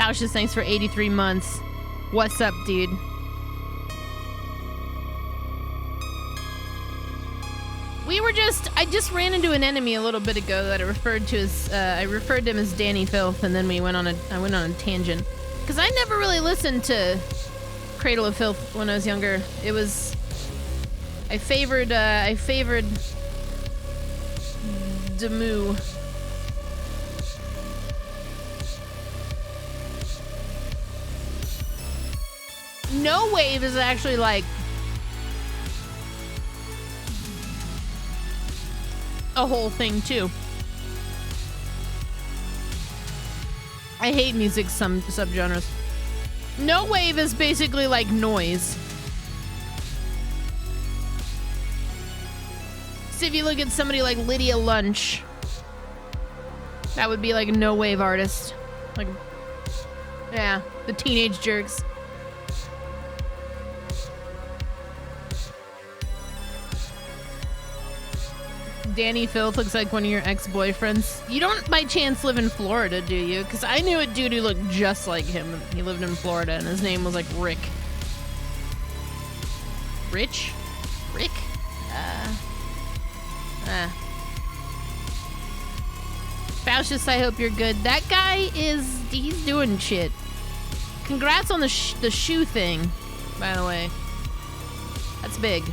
Pausius, thanks for 83 months. What's up, dude? I just ran into an enemy a little bit ago that I referred to as, I referred to him as Danny Filth, and then I went on a tangent. Because I never really listened to Cradle of Filth when I was younger. It was, I favored Demu. No Wave is actually like a whole thing too. I hate music subgenres. No Wave is basically like noise. So if you look at somebody like Lydia Lunch, that would be like a no wave artist. Like, yeah, the Teenage Jerks. Danny Filth looks like one of your ex-boyfriends. You don't by chance live in Florida, do you? Because I knew a dude who looked just like him. He lived in Florida and his name was like Rick. Rich? Rick? Pausius, I hope you're good. That guy he's doing shit. Congrats on the shoe thing, by the way. That's big.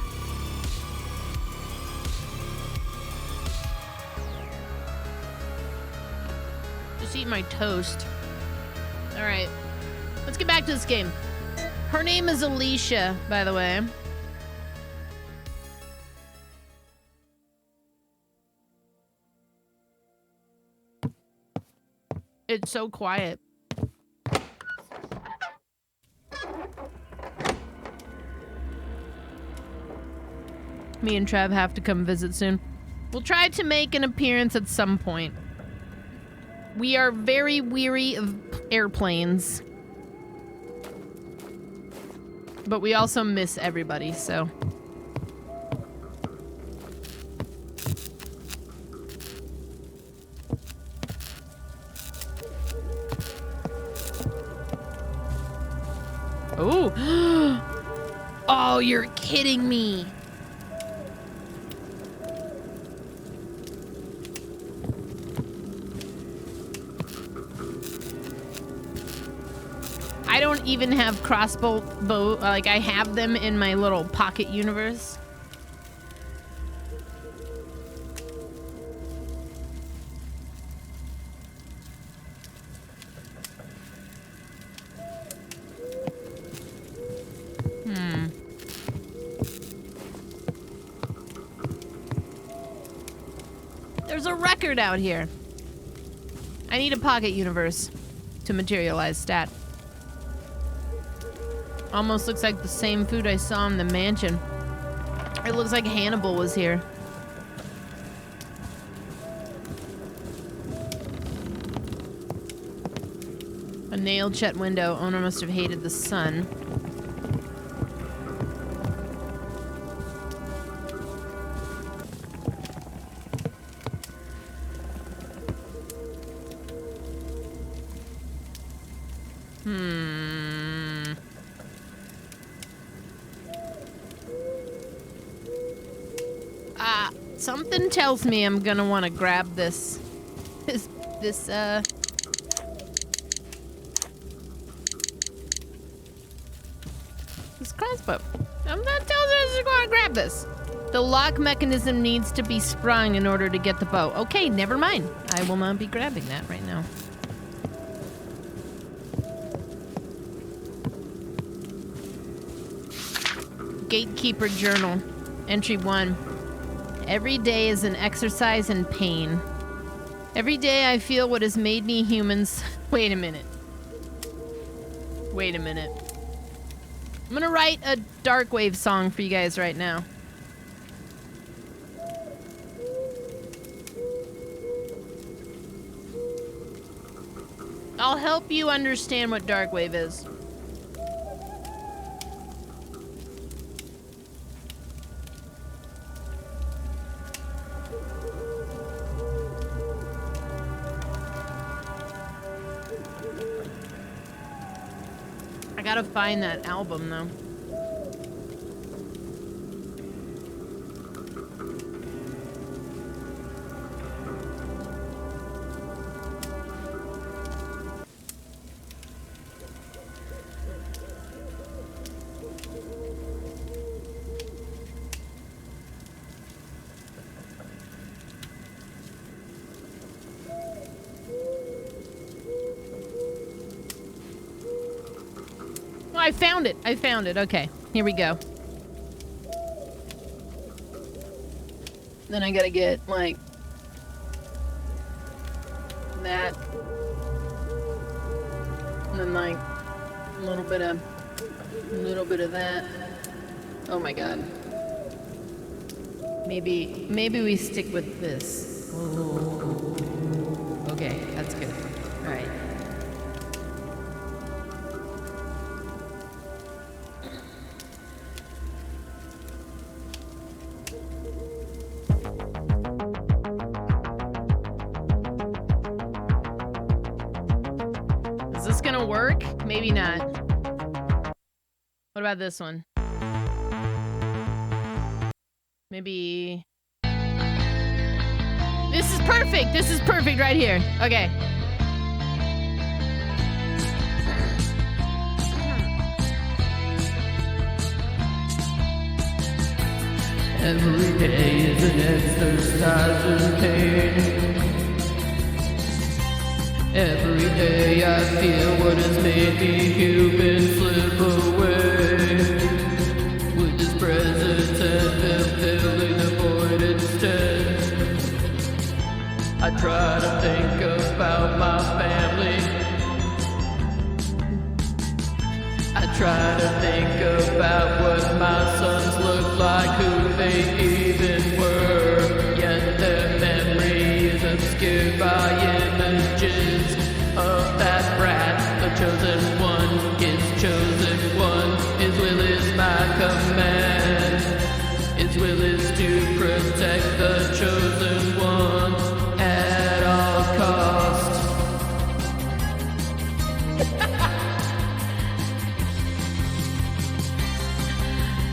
Just eat my toast. Alright. Let's get back to this game. Her name is Alicia, by the way. It's so quiet. Me and Trev have to come visit soon. We'll try to make an appearance at some point. We are very weary of airplanes. But we also miss everybody, so... Ooh. Oh, you're kidding me. I don't even have crossbow bow. Like, I have them in my little pocket universe. There's a record out here. I need a pocket universe to materialize stat. Almost looks like the same food I saw in the mansion. It looks like Hannibal was here. A nailed shut window. Owner must have hated the sun. Something tells me I'm gonna want to grab this crossbow. I'm not telling you I'm gonna grab this. The lock mechanism needs to be sprung in order to get the bow. Okay, never mind. I will not be grabbing that right now. Gatekeeper Journal. Entry 1. Every day is an exercise in pain. Every day I feel what has made me humans. Wait a minute. Wait a minute. I'm gonna write a Darkwave song for you guys right now. I'll help you understand what Darkwave is. gotta find that album, though. I found it. I found it. Okay. Here we go. Then I gotta get, like, that. And then, like, a little bit of that. Oh my god. Maybe we stick with this. Ooh. Okay, that's good. All right. Is this gonna work? Maybe not. What about this one? Maybe... This is perfect! This is perfect right here. Okay. Every day is an exercise in pain. Every day I feel what has made me human slip away. With this presence and filling the void instead. I try to think about my family. I try to think about what my sons look like, who they even were. Yet their memory is obscured by images of that brat, the chosen one, his chosen one. His will is my command. His will is to protect the chosen one at all costs.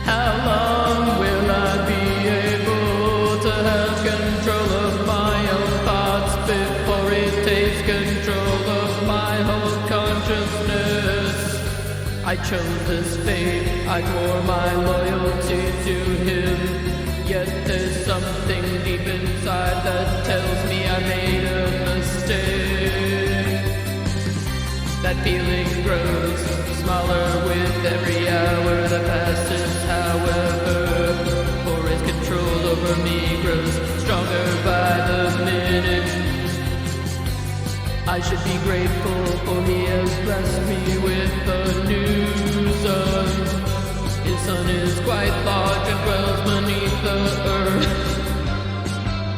How long will I be able to have control of my own thoughts before it takes control of my whole consciousness? I chose this fate, I swore my loyalty to him. Yet there's something deep inside that tells me I made a mistake. That feeling grows smaller with every hour that passes, however, for his control over me grows stronger by the minute. I should be grateful, for he has blessed me with a new son. His son is quite large and dwells beneath the earth.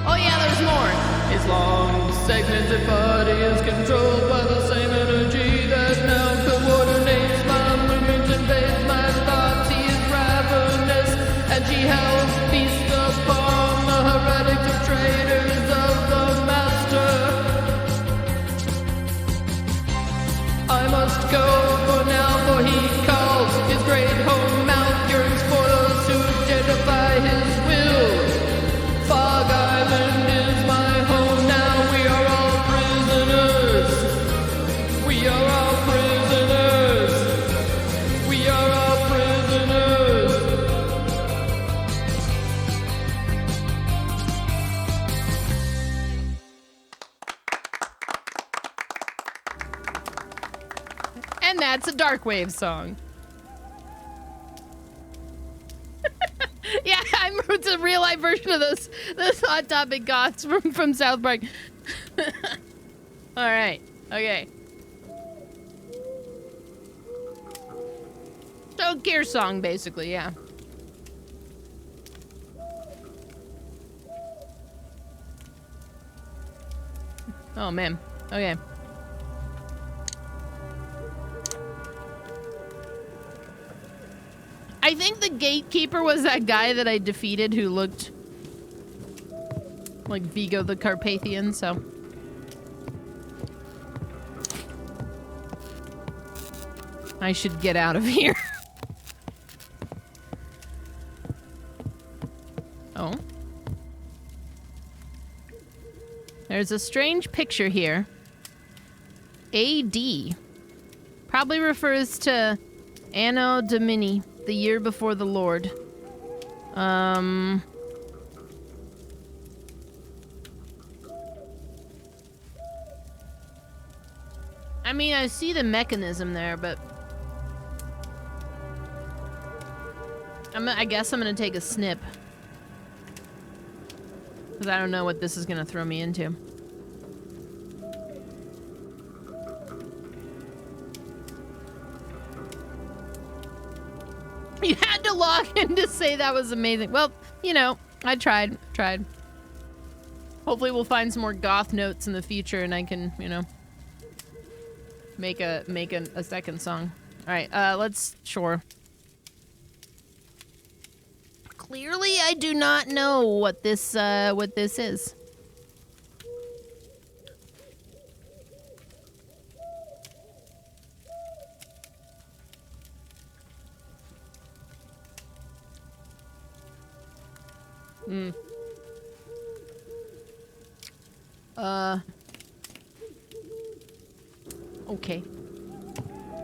Oh yeah, there's more. His long, segmented body is controlled by the same energy that now coordinates my movements and invades my thoughts. He is ravenous, and she helps feast upon the heretics of traitors of the master. I must go for now, for he calls. His great home mouth yearns for those who identify his will. Fog Island is my home now. We are all prisoners. We are all prisoners. We are all prisoners. And that's a Darkwave song. Yeah, it's a real life version of those Hot Topic goths from South Park. All right, okay. So Gear song, basically, yeah. Oh man, okay. I think the gatekeeper was that guy that I defeated who looked like Vigo the Carpathian, so. I should get out of here. Oh. There's a strange picture here. AD. Probably refers to Anno Domini, the year before the Lord. I mean, I see the mechanism there, but I guess I'm gonna take a snip. Because I don't know what this is gonna throw me into. You had to log in to say that was amazing. Well, you know, I tried. Hopefully we'll find some more goth notes in the future and I can, you know, make a second song. Alright, let's... Sure. Clearly I do not know what this is. Okay.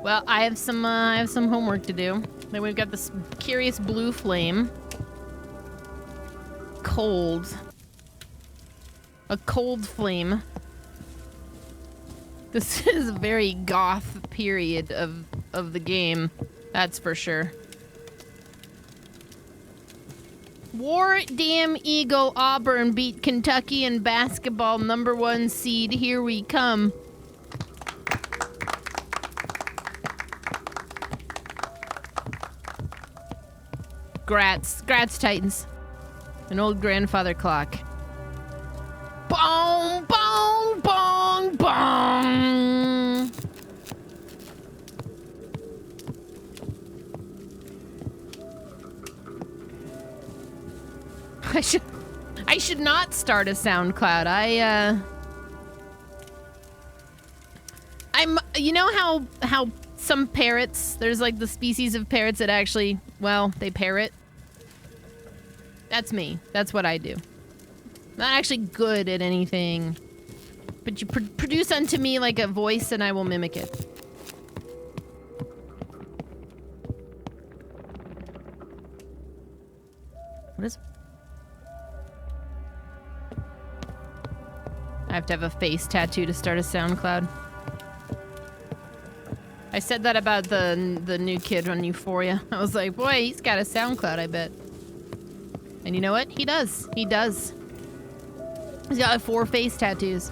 Well, I have some homework to do. Then we've got this curious blue flame. Cold. A cold flame. This is a very goth period of the game. That's for sure. War Damn Eagle Auburn beat Kentucky in basketball #1 seed. Here we come. Grats Titans. An old grandfather clock. Bong, bong, bong, bong. I should not start a SoundCloud. You know how some parrots, there's like the species of parrots that actually, well, they parrot. That's me. That's what I do. Not actually good at anything, but you produce unto me like a voice and I will mimic it. What is... I have to have a face tattoo to start a SoundCloud. I said that about the new kid on Euphoria. I was like, boy, he's got a SoundCloud, I bet. And you know what? He does. He does. He's got like 4 face tattoos.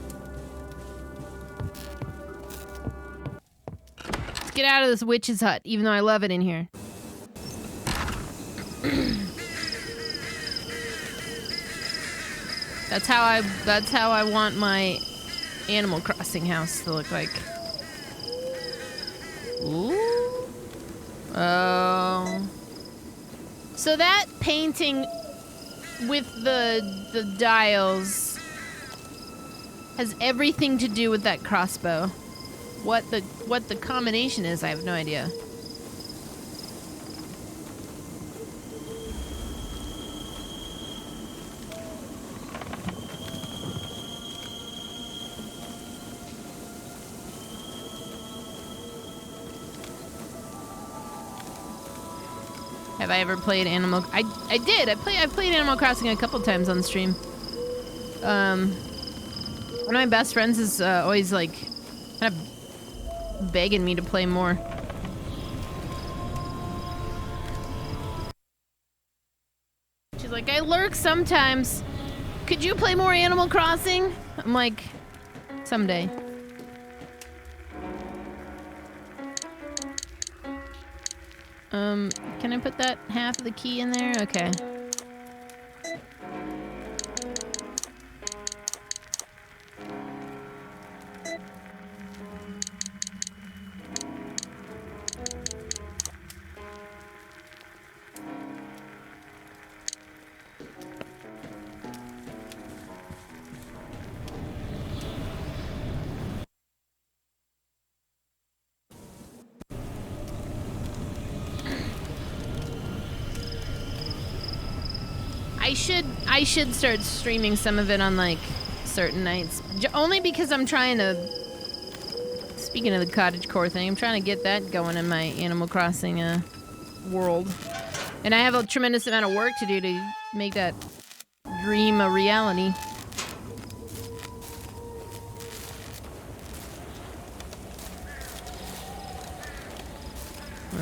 Let's get out of this witch's hut, even though I love it in here. That's how I want my Animal Crossing house to look like. Ooh. Oh. So that painting with the dials has everything to do with that crossbow. What the combination is, I have no idea. Have I ever played Animal... I did. I've played Animal Crossing a couple times on the stream. One of my best friends is always like kind of begging me to play more. She's like, I lurk sometimes. Could you play more Animal Crossing? I'm like, someday. Can I put that half of the key in there? Okay. I should start streaming some of it on like certain nights. Only because I'm trying to, speaking of the cottagecore thing, I'm trying to get that going in my Animal Crossing world. And I have a tremendous amount of work to do to make that dream a reality.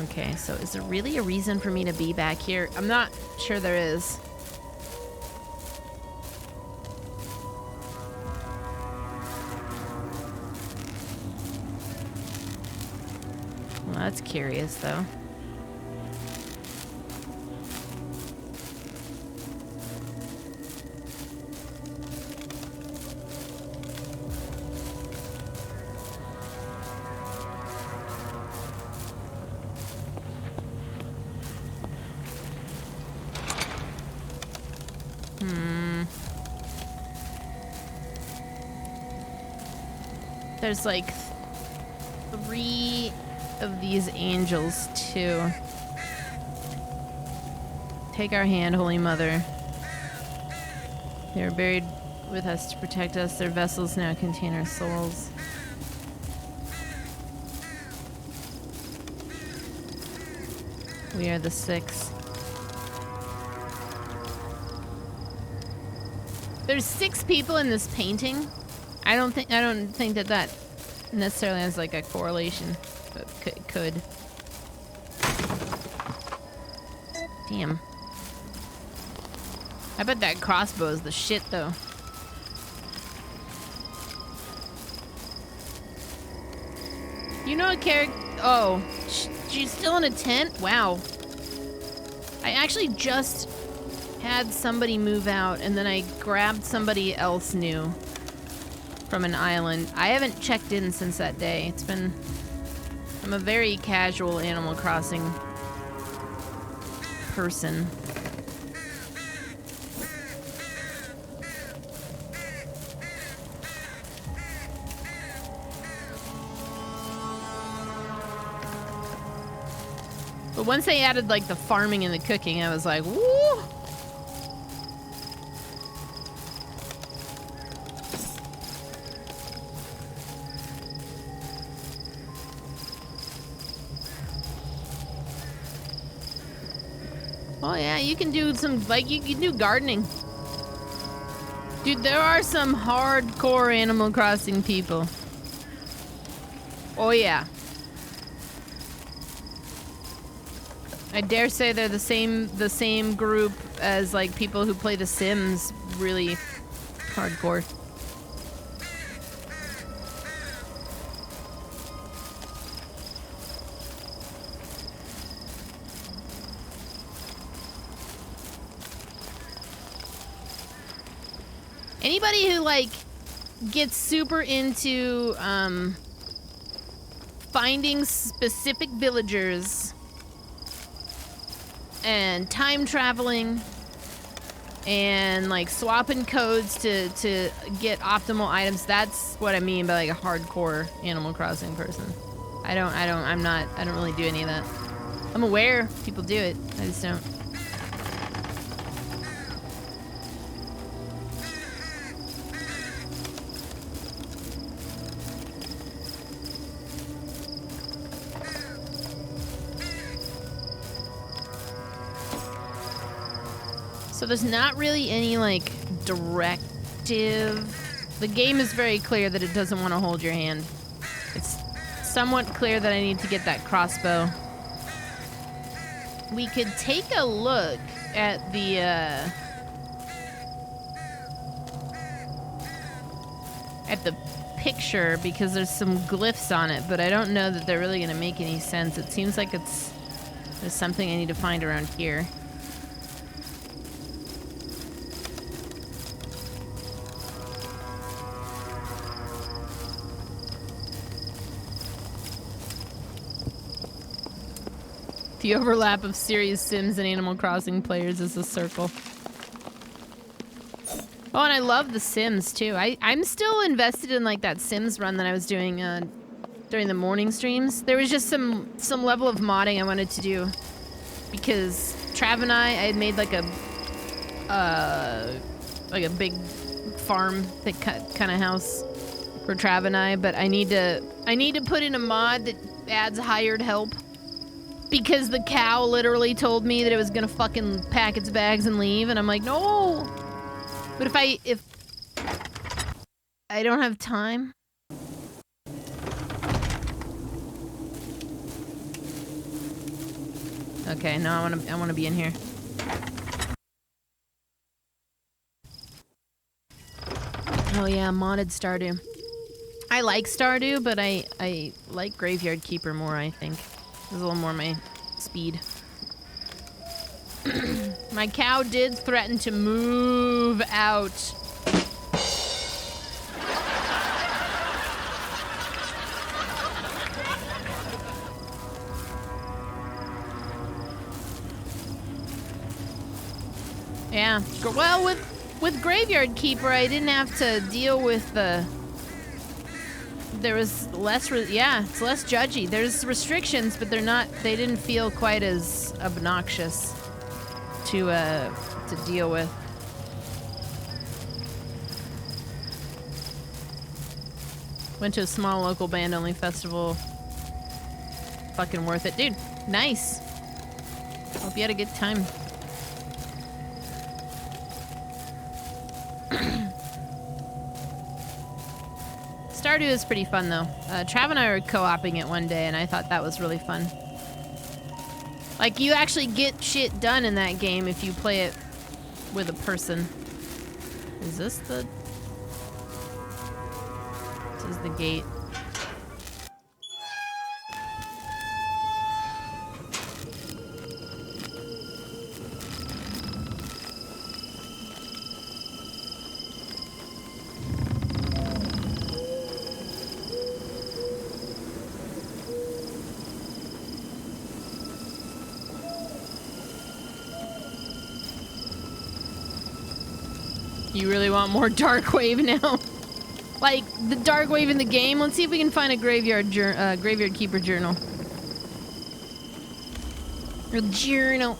Okay, so is there really a reason for me to be back here? I'm not sure there is. Well, that's curious, though. There's like 3 of these angels too. Take our hand, Holy Mother. They are buried with us to protect us. Their vessels now contain our souls. We are the 6. There's 6 people in this painting. I don't think that necessarily has like a correlation, but could. Damn. I bet that crossbow is the shit though. You know a character? Oh, she's still in a tent? Wow. I actually just had somebody move out and then I grabbed somebody else new from an island. I haven't checked in since that day. I'm a very casual Animal Crossing person. But once they added like the farming and the cooking, I was like, woo! Oh yeah, you can do some, like, you can do gardening. Dude, there are some hardcore Animal Crossing people. Oh yeah. I dare say they're the same group as, like, people who play The Sims really hardcore. Anybody who, like, gets super into, finding specific villagers and time traveling and, like, swapping codes to get optimal items, that's what I mean by, like, a hardcore Animal Crossing person. I don't really do any of that. I'm aware people do it, I just don't. So there's not really any, like, directive. The game is very clear that it doesn't want to hold your hand. It's somewhat clear that I need to get that crossbow. We could take a look at the, picture because there's some glyphs on it, but I don't know that they're really going to make any sense. It seems like there's something I need to find around here. The overlap of serious Sims and Animal Crossing players is a circle. Oh, and I love the Sims too. I'm still invested in, like, that Sims run that I was doing during the morning streams. There was just some level of modding I wanted to do because Trav and I had made like a like a big farm kind of house for Trav and I, but I need to put in a mod that adds hired help because the cow literally told me that it was gonna fucking pack its bags and leave, and I'm like, no. But if I don't have time. Okay, no, I wanna be in here. Oh yeah, modded Stardew. I like Stardew, but I like Graveyard Keeper more, I think. It's a little more my speed. My cow did threaten to move out. Yeah. Well, with Graveyard Keeper, I didn't have to deal with the... There was less... yeah, it's less judgy. There's restrictions, but they didn't feel quite as obnoxious to deal with. Went to a small local band-only festival. Fucking worth it. Dude, nice. Hope you had a good time. Stardew is pretty fun, though. Trav and I were co-oping it one day, and I thought that was really fun. Like, you actually get shit done in that game if you play it with a person. Is this the... This is the gate. You really want more dark wave now? Like, the dark wave in the game? Let's see if we can find a Graveyard Keeper journal. Or journal.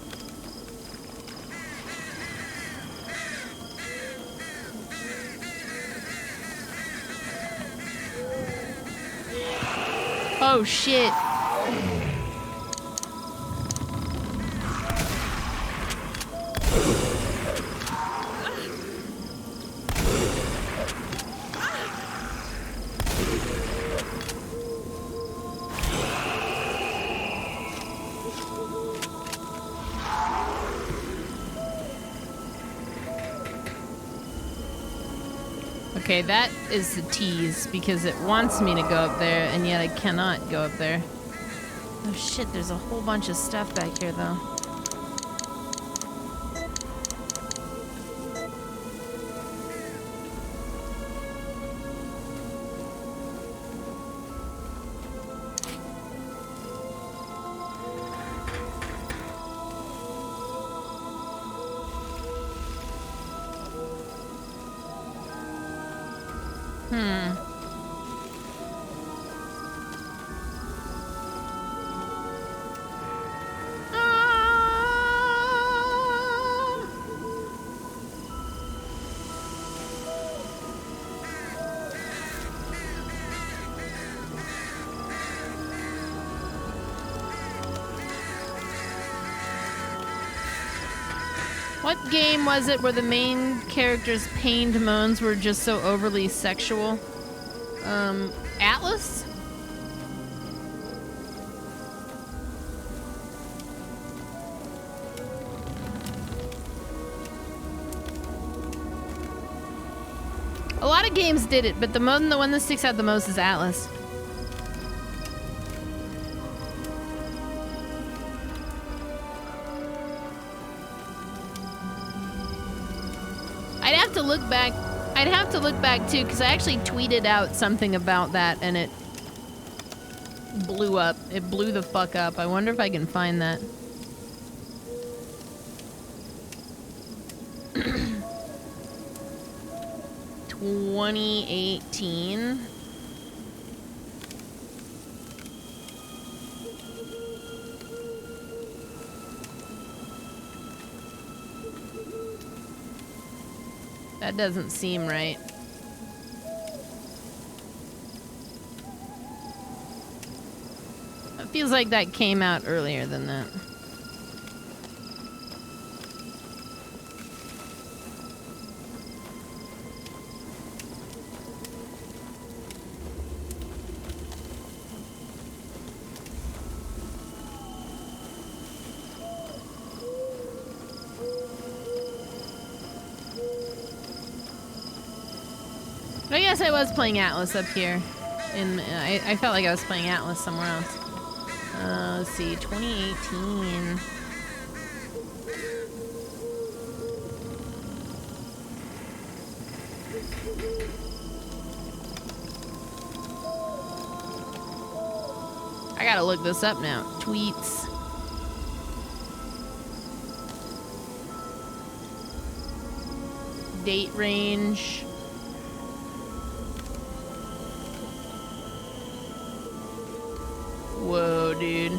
Oh, shit. Okay, that is the tease, because it wants me to go up there, and yet I cannot go up there. Oh shit, there's a whole bunch of stuff back here, though. What game was it where the main character's pained moans were just so overly sexual? Atlas? A lot of games did it, but the one that sticks out the most is Atlas. I'd have to look back too, because I actually tweeted out something about that and it blew up. It blew the fuck up. I wonder if I can find that. (2018) That doesn't seem right. It feels like that came out earlier than that. I guess I was playing Atlas up here. I felt like I was playing Atlas somewhere else. Let's see, 2018. I gotta look this up now. Tweets. Date range. Whoa, dude.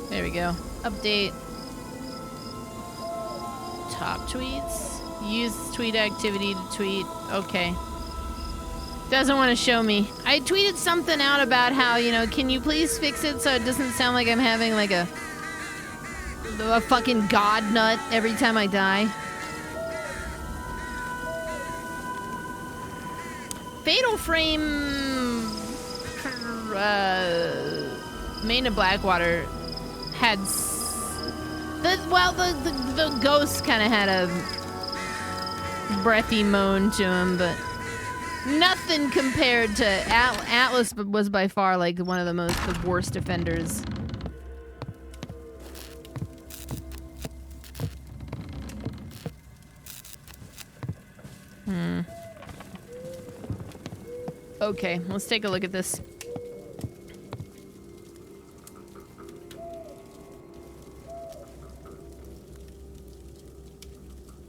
There we go. Update. Top tweets. Use tweet activity to tweet. Okay. Doesn't want to show me. I tweeted something out about how, you know, can you please fix it so it doesn't sound like I'm having like a fucking god nut every time I die. Fatal Frame Main of Blackwater had the ghost kind of had a breathy moan to him, but nothing compared to Atlas was by far like one of the worst offenders. Okay, let's take a look at this.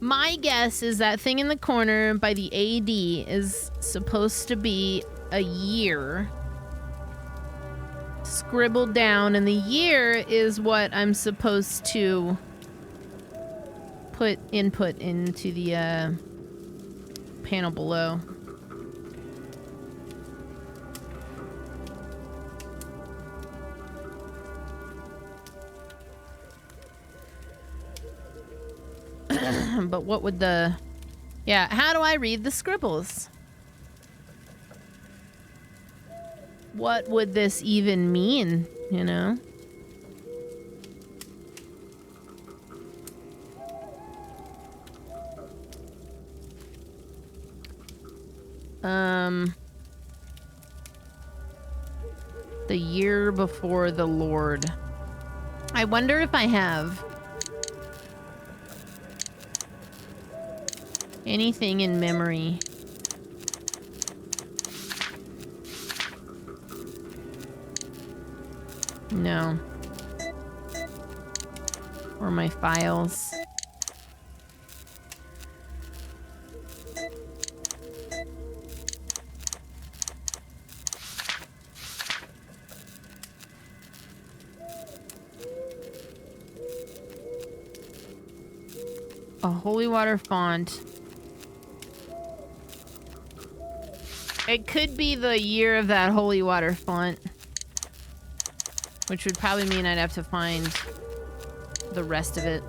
My guess is that thing in the corner by the AD is supposed to be a year scribbled down, and the year is what I'm supposed to put input into the panel below. But what would the... Yeah, how do I read the scribbles? What would this even mean, you know? The year before the Lord. I wonder if I have anything in memory. No. Or my files. A holy water font. It could be the year of that holy water font, which would probably mean I'd have to find the rest of it.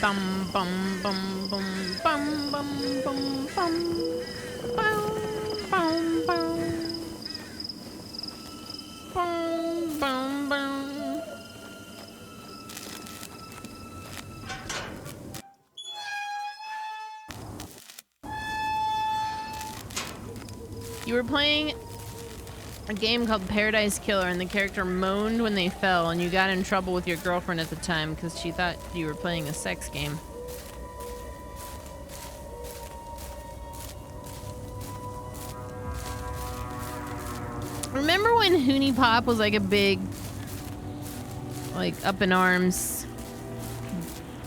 Bum bum bum bum bum bum bum bum bum bum bum bum bum. You were playing a game called Paradise Killer, and the character moaned when they fell, and you got in trouble with your girlfriend at the time because she thought you were playing a sex game. Remember when Hoonie Pop was like a big, like, up in arms,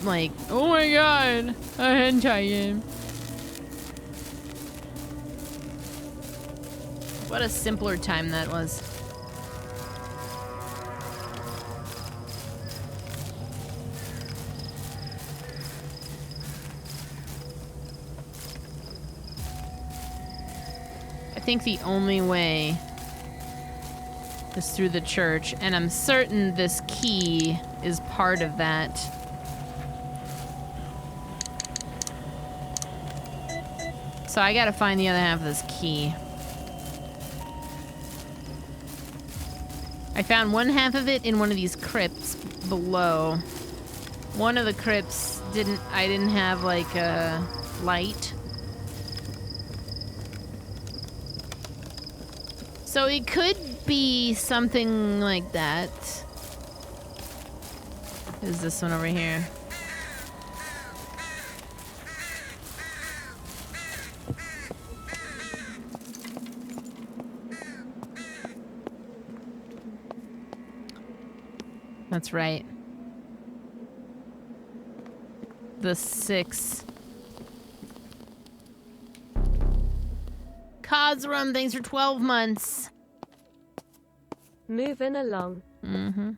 like, oh my god, a hentai game. What a simpler time that was. I think the only way is through the church, and I'm certain this key is part of that. So I gotta find the other half of this key. I found one half of it in one of these crypts below. One of the crypts I didn't have like a light. So it could be something like that. Is this one over here? That's right. The 6. Cosrum, thanks for 12 months. Moving along. Mm-hmm.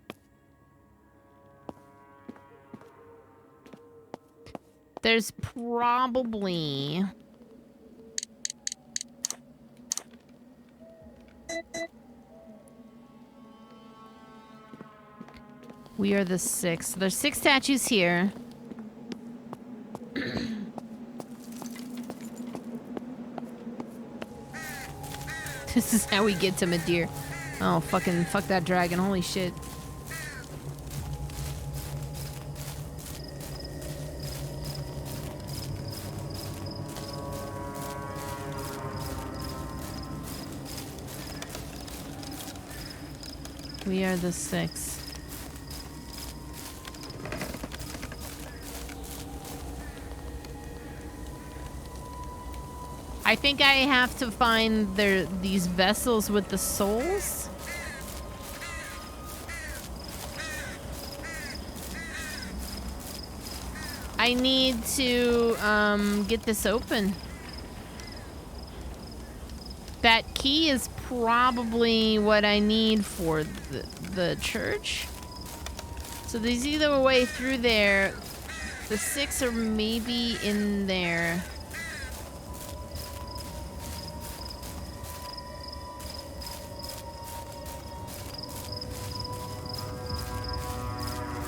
There's probably... We are the 6. There's 6 statues here. This is how we get to Madeir. Oh, fuck that dragon. Holy shit. We are the 6. I think I have to find these vessels with the souls. I need to get this open. That key is probably what I need for the church. So there's either a way through there. The 6 are maybe in there.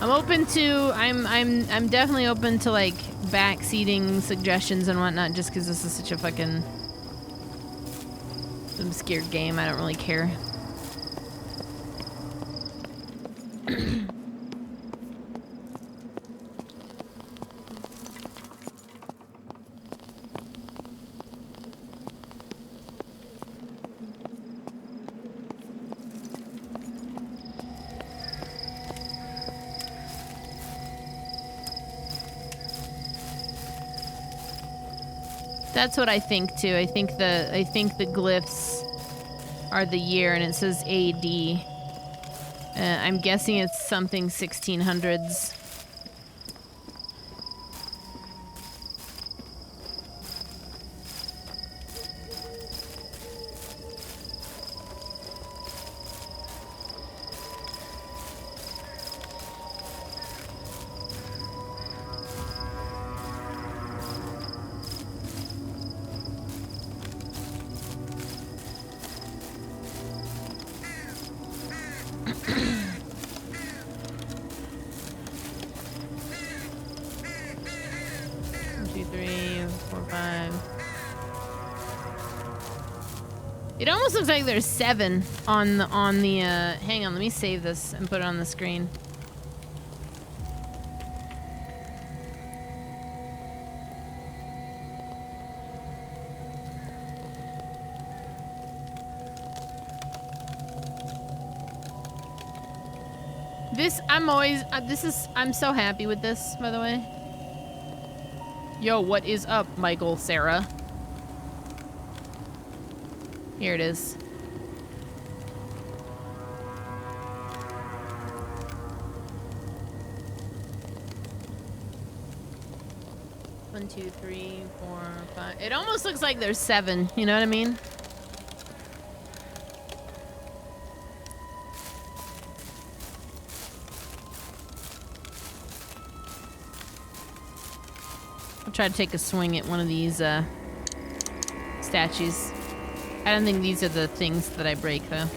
I'm open to, I'm definitely open to like backseating suggestions and whatnot just because this is such a fucking obscure game. I don't really care. That's what I think too. I think the glyphs are the year, and it says AD. I'm guessing it's something 1600s. It almost looks like there's 7 on the hang on, let me save this and put it on the screen. This, I'm always, I'm so happy with this, by the way. Yo, what is up, Michael, Sarah? Here it is. One, two, three, 4, 5. It almost looks like there's 7, you know what I mean? I'll try to take a swing at one of these statues. I don't think these are the things that I break, though.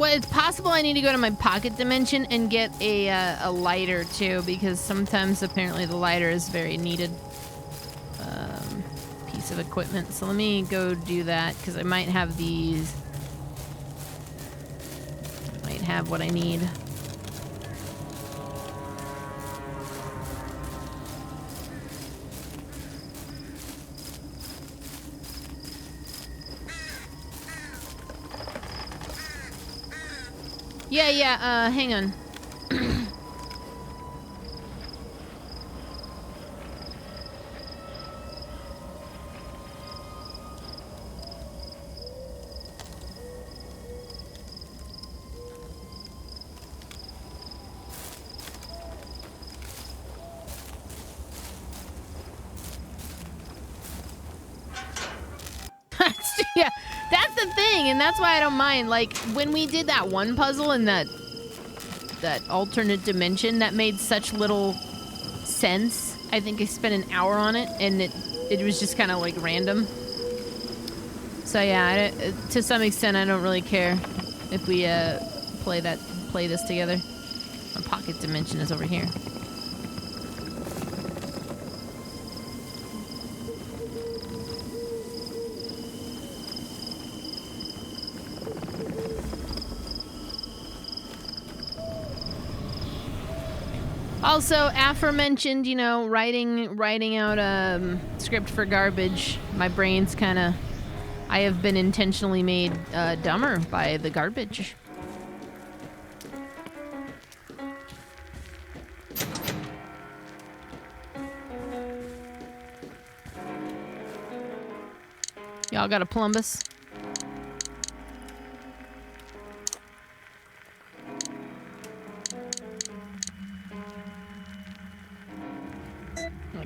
It's possible I need to go to my pocket dimension and get a lighter too, because sometimes apparently the lighter is very needed piece of equipment. So let me go do that, because I might have these. Might have what I need. Yeah, hang on. Yeah, that's the thing, and that's why I don't mind. Like, when we did that one puzzle in that alternate dimension, that made such little sense. I think I spent an hour on it, and it was just kind of like random. So yeah, to some extent, I don't really care if we play this together. My pocket dimension is over here. Also, aforementioned, you know, writing out a script for garbage. My brain's kind of... I have been intentionally made dumber by the garbage. Y'all got a plumbus?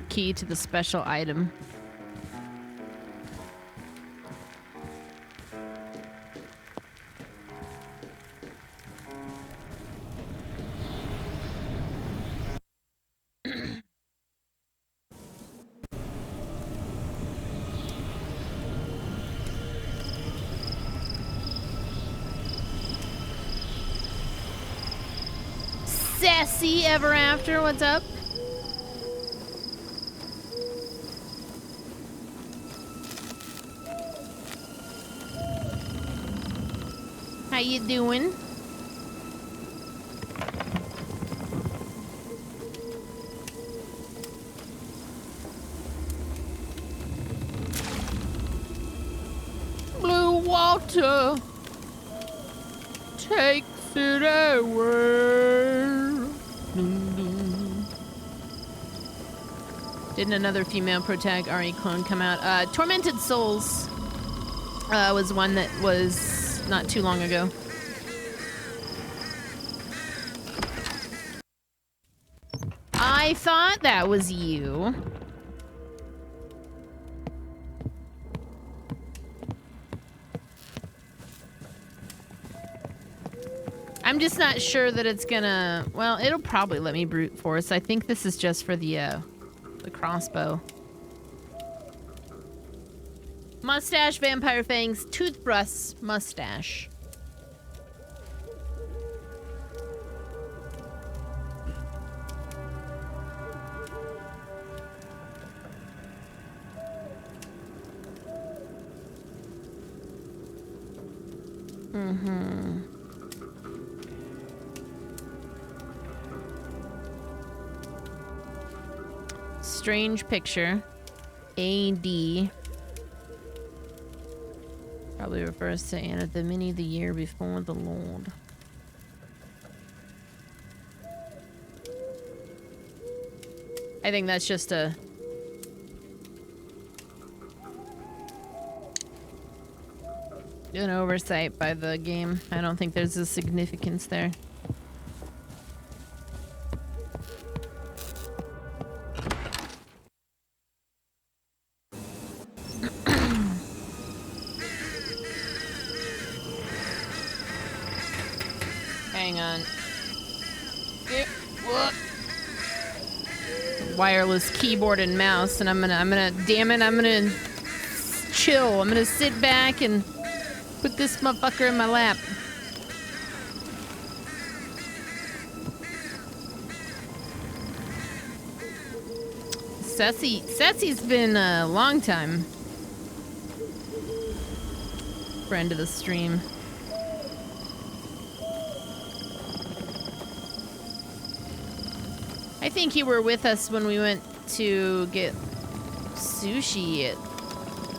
Key to the special item. Sassy ever after, what's up? How you doing? Blue water takes it away. Didn't another female protag RE clone come out? Tormented Souls was one that was not too long ago. I thought that was you. I'm just not sure that it's gonna... Well, it'll probably let me brute force. I think this is just for the crossbow. Mustache, vampire fangs, toothbrush, mustache. Mm-hmm. Strange picture. AD. Probably refers to Anna the Mini the year before the Lord. I think that's just an oversight by the game. I don't think there's a significance there. Hang on. Wireless keyboard and mouse, and I'm gonna chill. I'm gonna sit back and put this motherfucker in my lap. Ceci's been a long time friend of the stream. I think you were with us when we went to get sushi at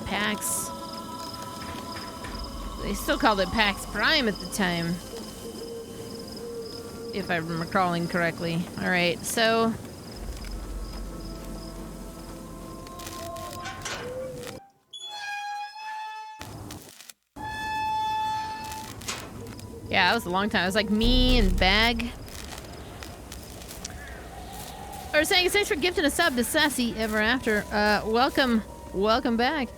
PAX. They still called it PAX Prime at the time, if I'm recalling correctly. All right, so yeah, that was a long time. It was like me and Bag. Or saying thanks for gifting a sub to Sassy Ever After. Welcome back.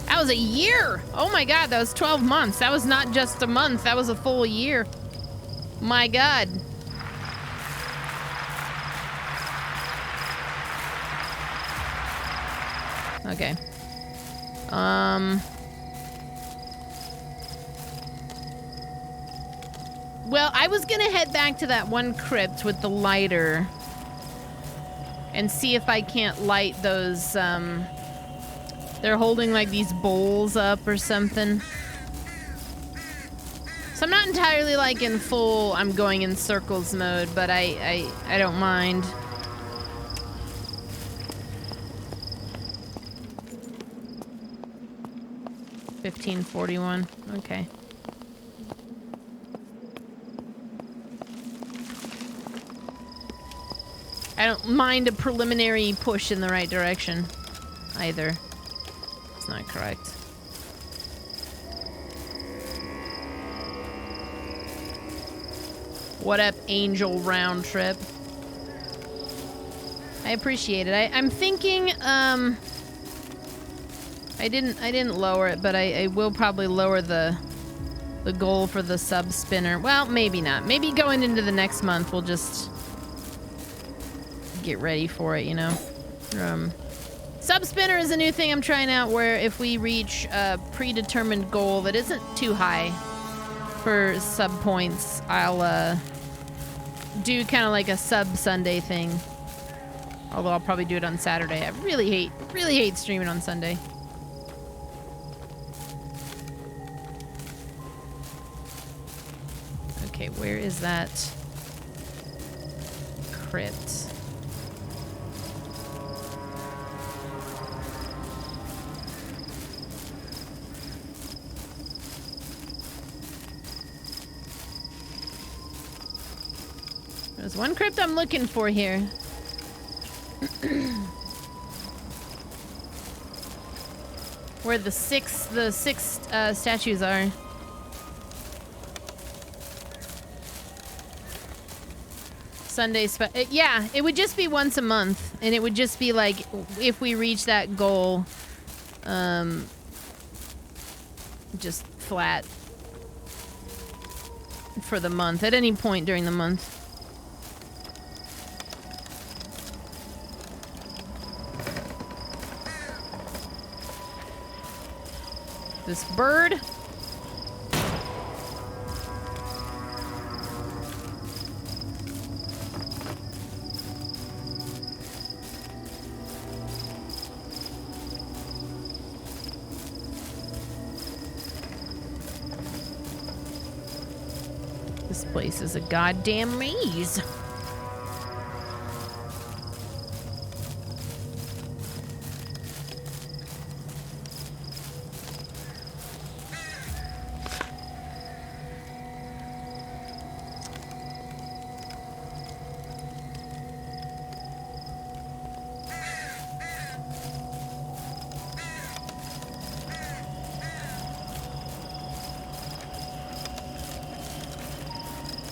That was a year. Oh my god, that was 12 months. That was not just a month, that was a full year. My god. Okay. Well, I was gonna head back to that one crypt with the lighter and see if I can't light those, they're holding like these bowls up or something. So I'm not entirely like in full I'm going in circles mode, but I don't mind. $15.41. Okay. I don't mind a preliminary push in the right direction either. Not correct. What up, Angel Round Trip? I appreciate it. I'm thinking I didn't lower it, but I will probably lower the goal for the sub spinner. Well, maybe not. Maybe going into the next month we'll just get ready for it, you know. Sub spinner is a new thing I'm trying out where if we reach a predetermined goal that isn't too high for sub points, I'll do kind of like a sub Sunday thing. Although I'll probably do it on Saturday. I really hate streaming on Sunday. Okay, where is that crypt? There's one crypt I'm looking for here. Where the six statues are. Sunday yeah, it would just be once a month, and it would just be like if we reach that goal, just flat for the month at any point during the month. This bird. This place is a goddamn maze.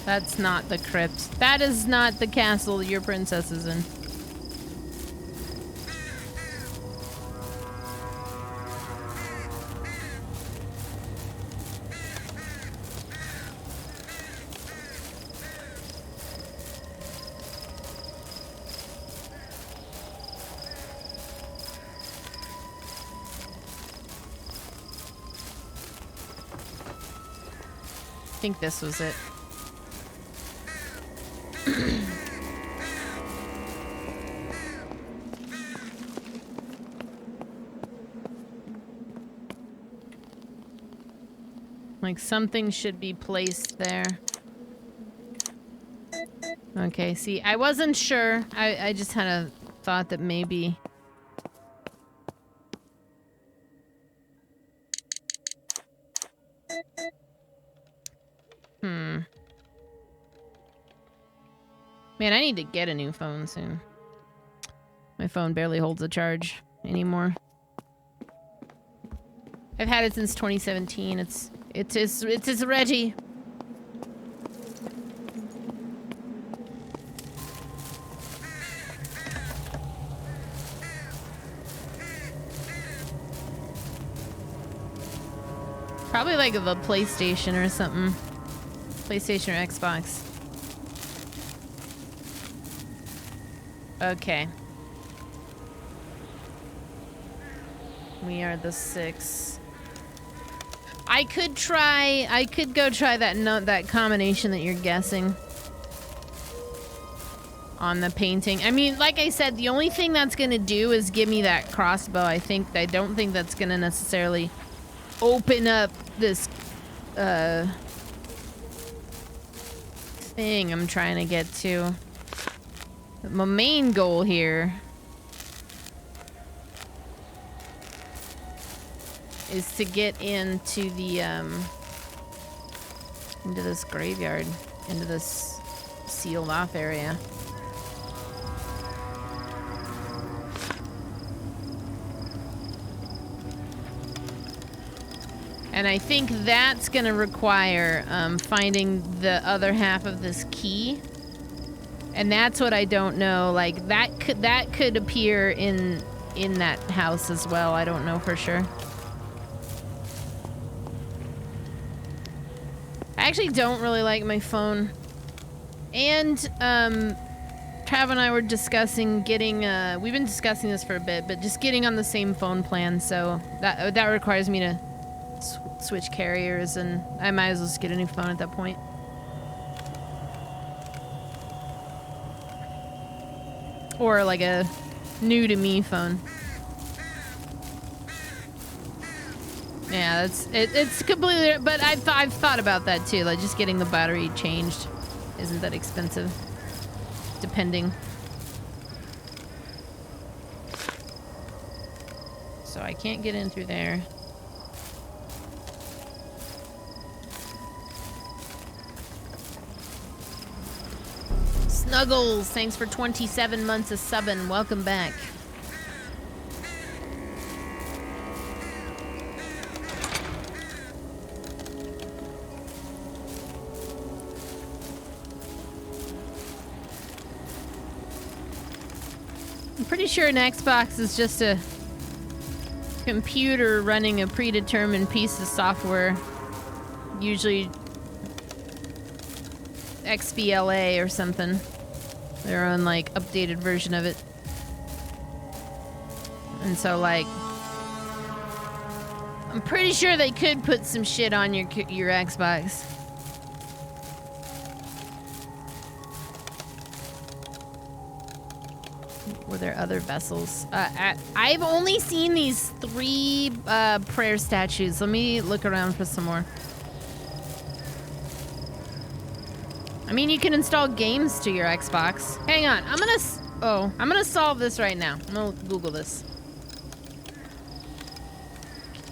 That's not the crypt. That is not the castle your princess is in. I think this was it. Like something should be placed there. Okay, see, I wasn't sure. I just had a thought that maybe... Man, I need to get a new phone soon. My phone barely holds a charge anymore. I've had it since 2017. It is ready. Probably like the PlayStation or something. PlayStation or Xbox. Okay. We are the 6. I could go try that combination that you're guessing on the painting. I mean, like I said, the only thing that's gonna do is give me that crossbow. I don't think that's gonna necessarily open up this thing I'm trying to get to. My main goal here is to get into the into this graveyard, into this sealed off area. And I think that's gonna require finding the other half of this key. And that's what I don't know. Like that could appear in that house as well. I don't know for sure. I actually don't really like my phone. And Trav and I were discussing getting we've been discussing this for a bit, but just getting on the same phone plan, so that requires me to switch carriers, and I might as well just get a new phone at that point. Or like a new to me phone. Yeah, it's completely, but I've thought about that too. Like just getting the battery changed isn't that expensive, depending. So I can't get in through there. Snuggles, thanks for 27 months of subbing. Welcome back. I'm pretty sure an Xbox is just a computer running a predetermined piece of software, usually XBLA or something. Their own like updated version of it. And so like I'm pretty sure they could put some shit on your Xbox. Were there other vessels? I've only seen these 3 prayer statues. Let me look around for some more. I mean, you can install games to your Xbox. Hang on, I'm gonna solve this right now. I'm gonna Google this.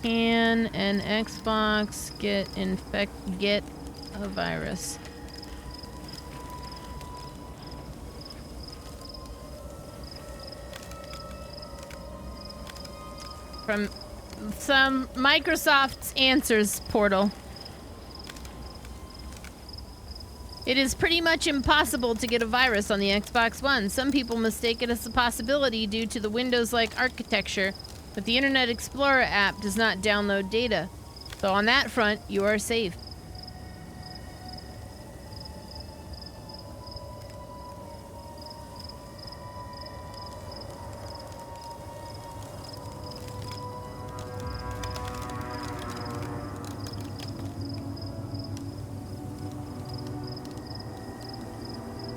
Can an Xbox get a virus? From some Microsoft's answers portal. It is pretty much impossible to get a virus on the Xbox One. Some people mistake it as a possibility due to the Windows-like architecture, but the Internet Explorer app does not download data. So on that front, you are safe.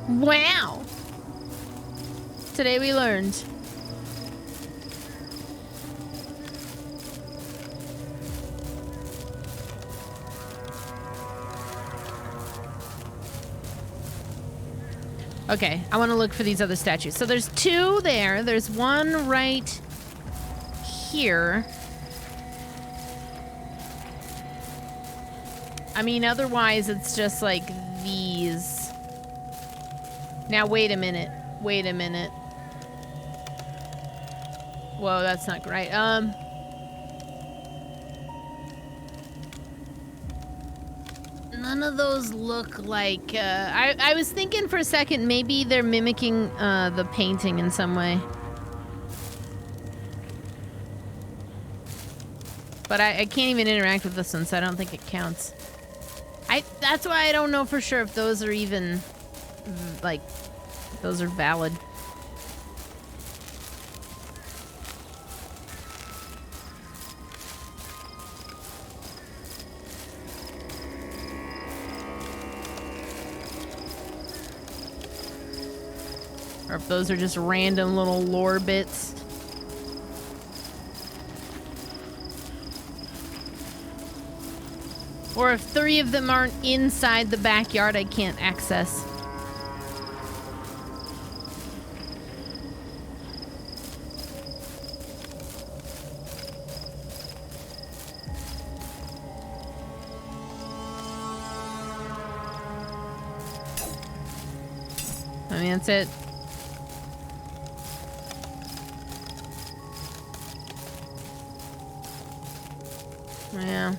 Wow! Today we learned. Okay, I want to look for these other statues. So there's 2 there. There's one right here. I mean, otherwise it's just like these. Now, wait a minute. Wait a minute. Whoa, that's not right. None of those look like, I was thinking for a second, maybe they're mimicking, the painting in some way. But I can't even interact with this one, so I don't think it counts. That's why I don't know for sure if those are even, like, those are valid. Or if those are just random little lore bits. Or if 3 of them aren't inside the backyard I can't access. I mean, that's it. Yeah.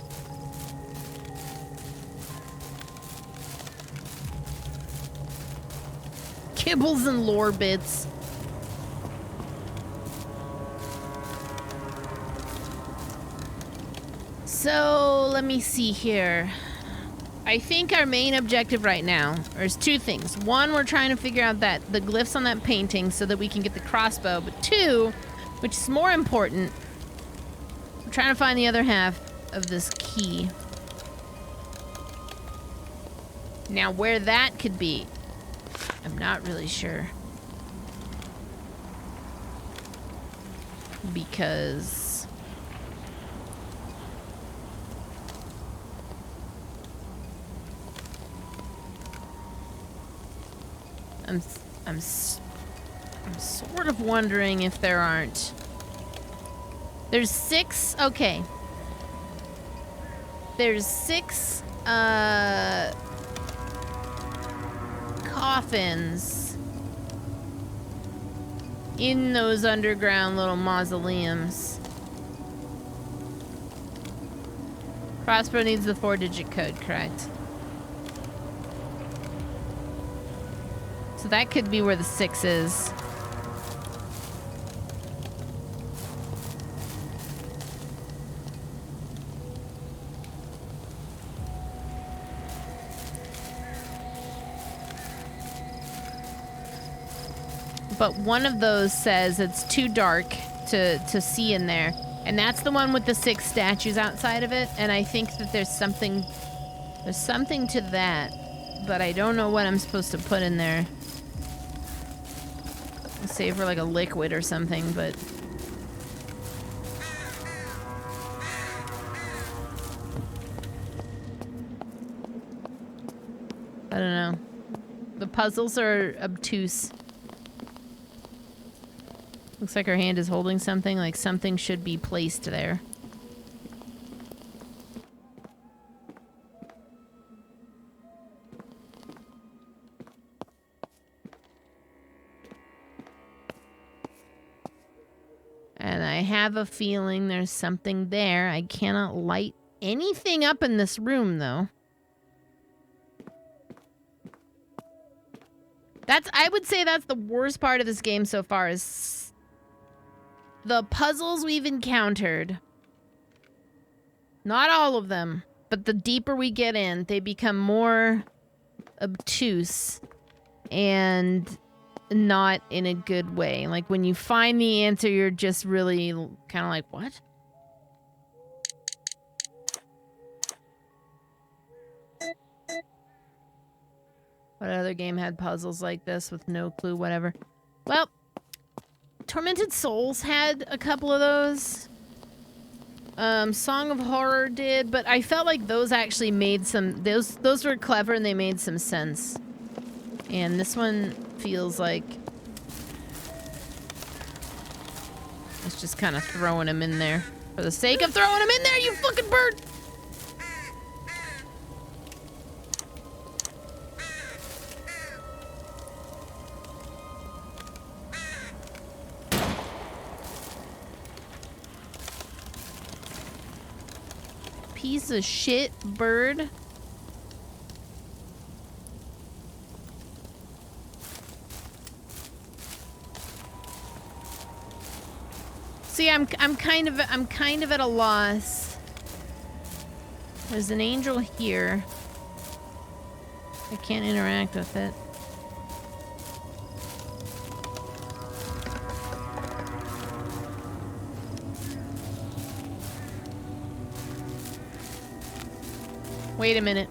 Kibbles and lore bits. So, let me see here. I think our main objective right now is 2 things. 1, we're trying to figure out the glyphs on that painting so that we can get the crossbow. But 2, which is more important, we're trying to find the other half of this key. Now, where that could be, I'm not really sure. Because I'm sort of wondering if there aren't. There's 6, okay. There's 6 coffins in those underground little mausoleums. Crossbow needs the 4-digit code, correct? So that could be where the 6 is. But one of those says it's too dark to see in there. And that's the one with the 6 statues outside of it, and I think that there's something to that, but I don't know what I'm supposed to put in there. I'll save for like a liquid or something, but I don't know. The puzzles are obtuse. Looks like her hand is holding something, like something should be placed there. And I have a feeling there's something there. I cannot light anything up in this room, though. I would say that's the worst part of this game so far is the puzzles we've encountered. Not all of them, but the deeper we get in, they become more obtuse and not in a good way. Like when you find the answer, you're just really kind of like, what? What other game had puzzles like this with no clue, whatever? Well, Tormented Souls had a couple of those. Song of Horror did, but I felt like those actually made some... Those were clever and they made some sense. And this one feels like... it's just kind of throwing him in there. For the sake of throwing him in there, you fucking bird! Piece of shit bird. See, I'm kind of at a loss. There's an angel here. I can't interact with it. Wait a minute.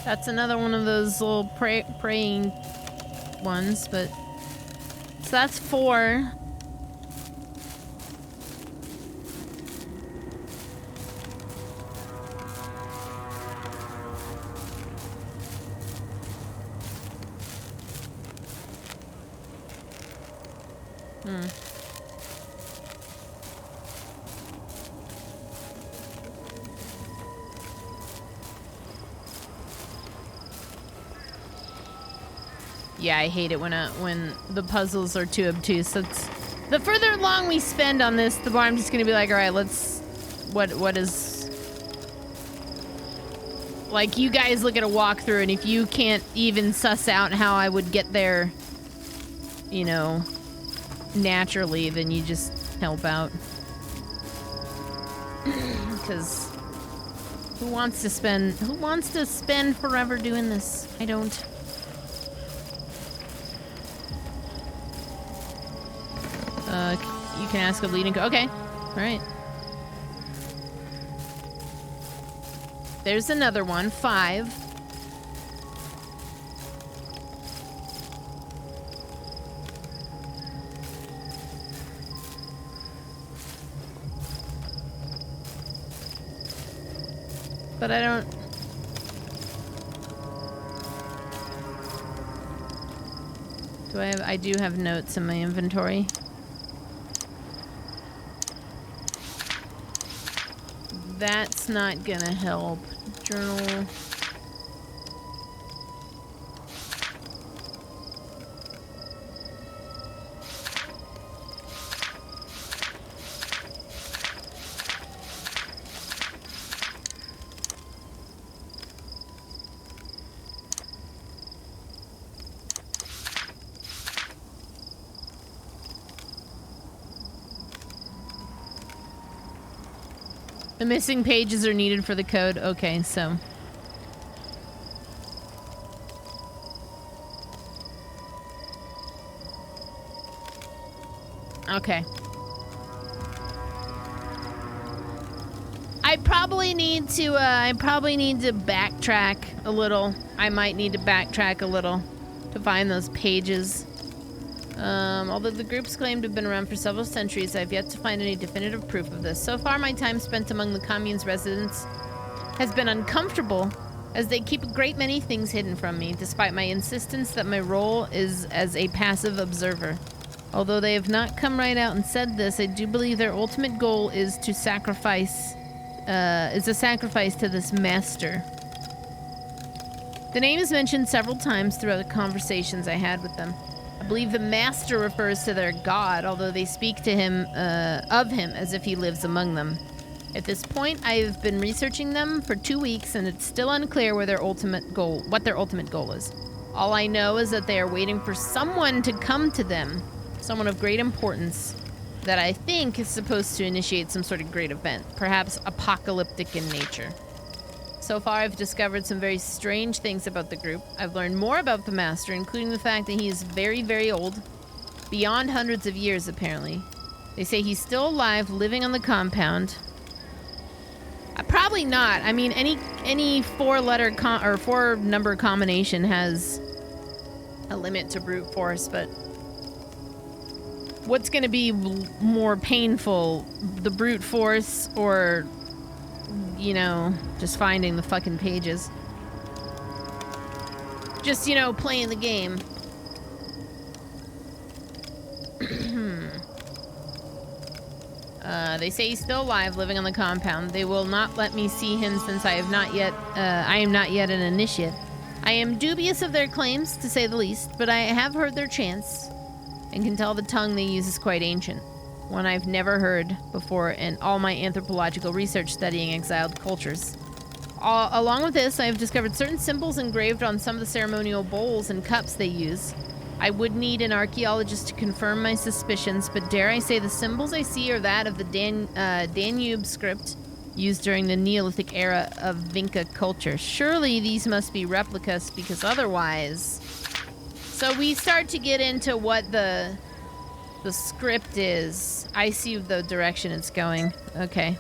That's another one of those little praying ones, but... so that's 4. Yeah, I hate it when the puzzles are too obtuse. That's the further along we spend on this, the more I'm just gonna be like, all right, let's. What is? Like, you guys look at a walkthrough, and if you can't even suss out how I would get there, you know, naturally, then you just help out. Because who wants to spend forever doing this? I don't. You can ask a leading. Okay, all right. There's another one. 5. But I don't... I do have notes in my inventory. That's not gonna help. Journal. The missing pages are needed for the code. Okay, so... Okay. I probably need to backtrack a little. I might need to backtrack a little to find those pages. Although the groups claim to have been around for several centuries, I've yet to find any definitive proof of this. So far, my time spent among the commune's residents has been uncomfortable, as they keep a great many things hidden from me, despite my insistence that my role is as a passive observer. Although they have not come right out and said this, I do believe their ultimate goal is to sacrifice, a sacrifice to this master. The name is mentioned several times throughout the conversations I had with them. I believe the master refers to their god, although they speak to him, of him as if he lives among them. At this point, I've been researching them for 2 weeks, and it's still unclear what their ultimate goal is. All I know is that they are waiting for someone to come to them, someone of great importance, that I think is supposed to initiate some sort of great event, perhaps apocalyptic in nature. So far, I've discovered some very strange things about the group. I've learned more about the Master, including the fact that he is very, very old, beyond hundreds of years, apparently. They say he's still alive, living on the compound. Probably not. I mean, any four-letter or four-number combination has a limit to brute force, but what's going to be more painful, the brute force or, you know, just finding the fucking pages? Just, you know, playing the game. They say he's still alive, living on the compound. They will not let me see him since I am not yet an initiate. I am dubious of their claims, to say the least, but I have heard their chants and can tell the tongue they use is quite ancient, one I've never heard before in all my anthropological research studying exiled cultures. Along with this, I have discovered certain symbols engraved on some of the ceremonial bowls and cups they use. I would need an archaeologist to confirm my suspicions, but dare I say the symbols I see are that of the Danube script used during the Neolithic era of Vinca culture. Surely these must be replicas, because otherwise... So we start to get into what the script is. I see the direction it's going. Okay.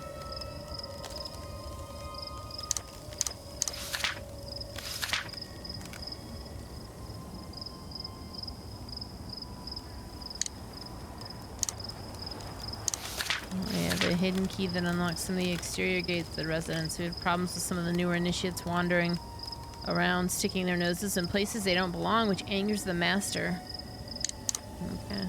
The hidden key that unlocks some of the exterior gates of the residents who had problems with some of the newer initiates wandering around, sticking their noses in places they don't belong, which angers the master. Okay.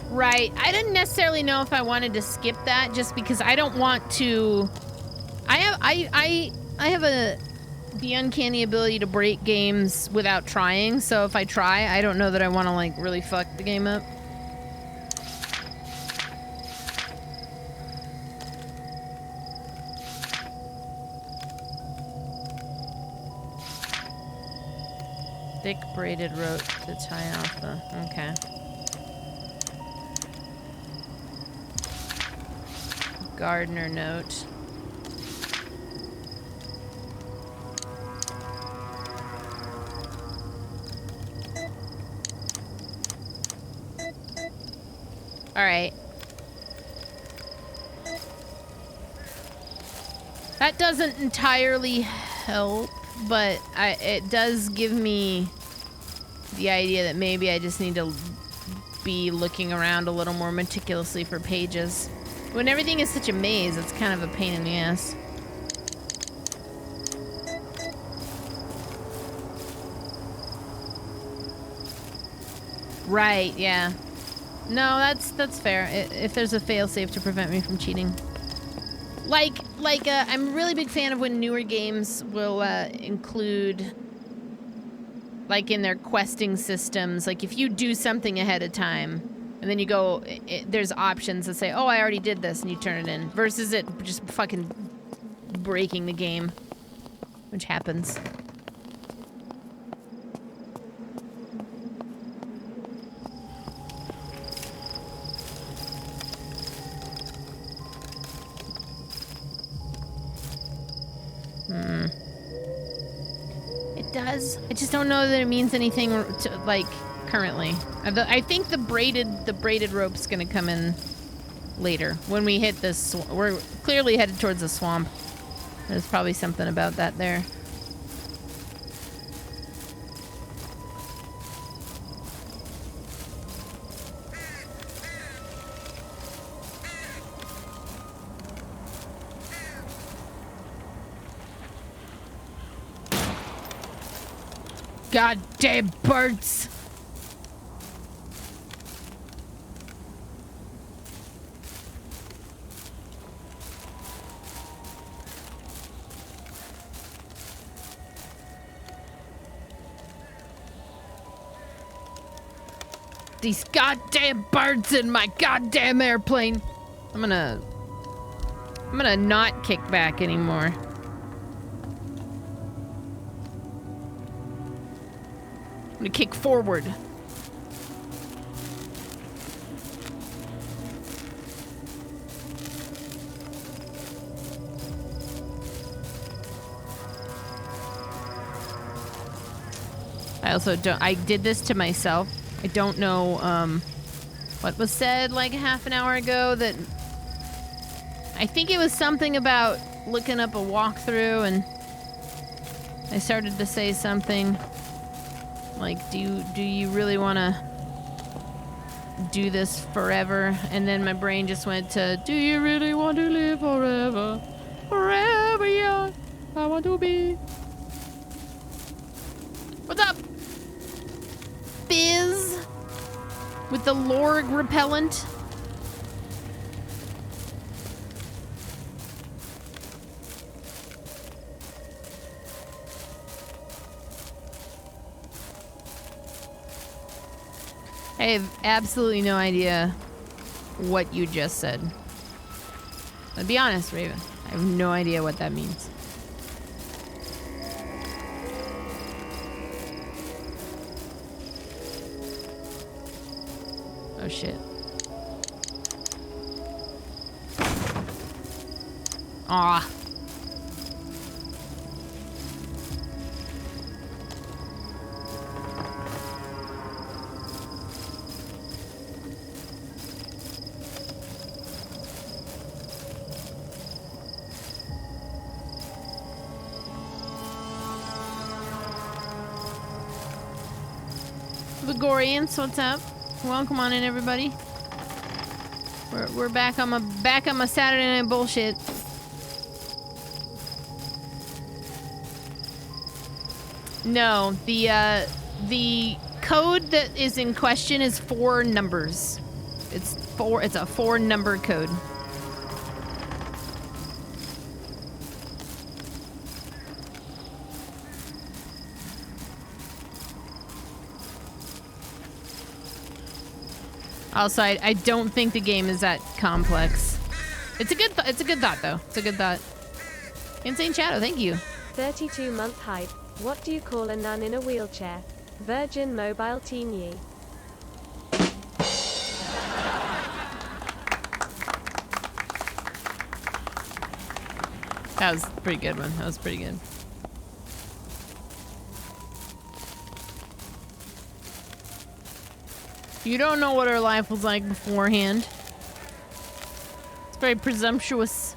Right. I didn't necessarily know if I wanted to skip that just because I don't want to... I have the uncanny ability to break games without trying, so if I try, I don't know that I want to, like, really fuck the game up. Thick braided rope to tie off the... Okay. Gardener note. All right. That doesn't entirely help, but it does give me the idea that maybe I just need to be looking around a little more meticulously for pages. When everything is such a maze, it's kind of a pain in the ass. Right, yeah. No, that's fair. If there's a failsafe to prevent me from cheating. I'm a really big fan of when newer games will include like in their questing systems, like if you do something ahead of time and then you go, there's options that say, oh, I already did this, and you turn it in, versus it just fucking breaking the game, which happens. It does. I just don't know that it means anything to, like, currently. I think the braided rope's gonna come in later when we hit this. We're clearly headed towards the swamp. There's probably something about that there. Goddamn birds! These goddamn birds in my goddamn airplane. I'm gonna not kick back anymore. I'm gonna kick forward. I did this to myself. I don't know what was said like a half an hour ago, that I think it was something about looking up a walkthrough, and I started to say something like, do you really want to do this forever? And then my brain just went to, do you really want to live forever? Forever young, I want to be. What's up? Fizz with the Lorg repellent. I have absolutely no idea what you just said. I'll be honest, Raven. I have no idea what that means. Oh shit. Aw. Vigorians, what's up? Welcome on in, everybody. We're back on my Saturday night bullshit. No, the code that is in question is 4 numbers. It's a 4-number code. Also, I don't think the game is that complex. It's a good thought, though. It's a good thought. Insane Shadow, thank you. 32-month hype. What do you call a nun in a wheelchair? Virgin Mobile Teen Ye. That was a pretty good one. That was pretty good. You don't know what her life was like beforehand. It's very presumptuous.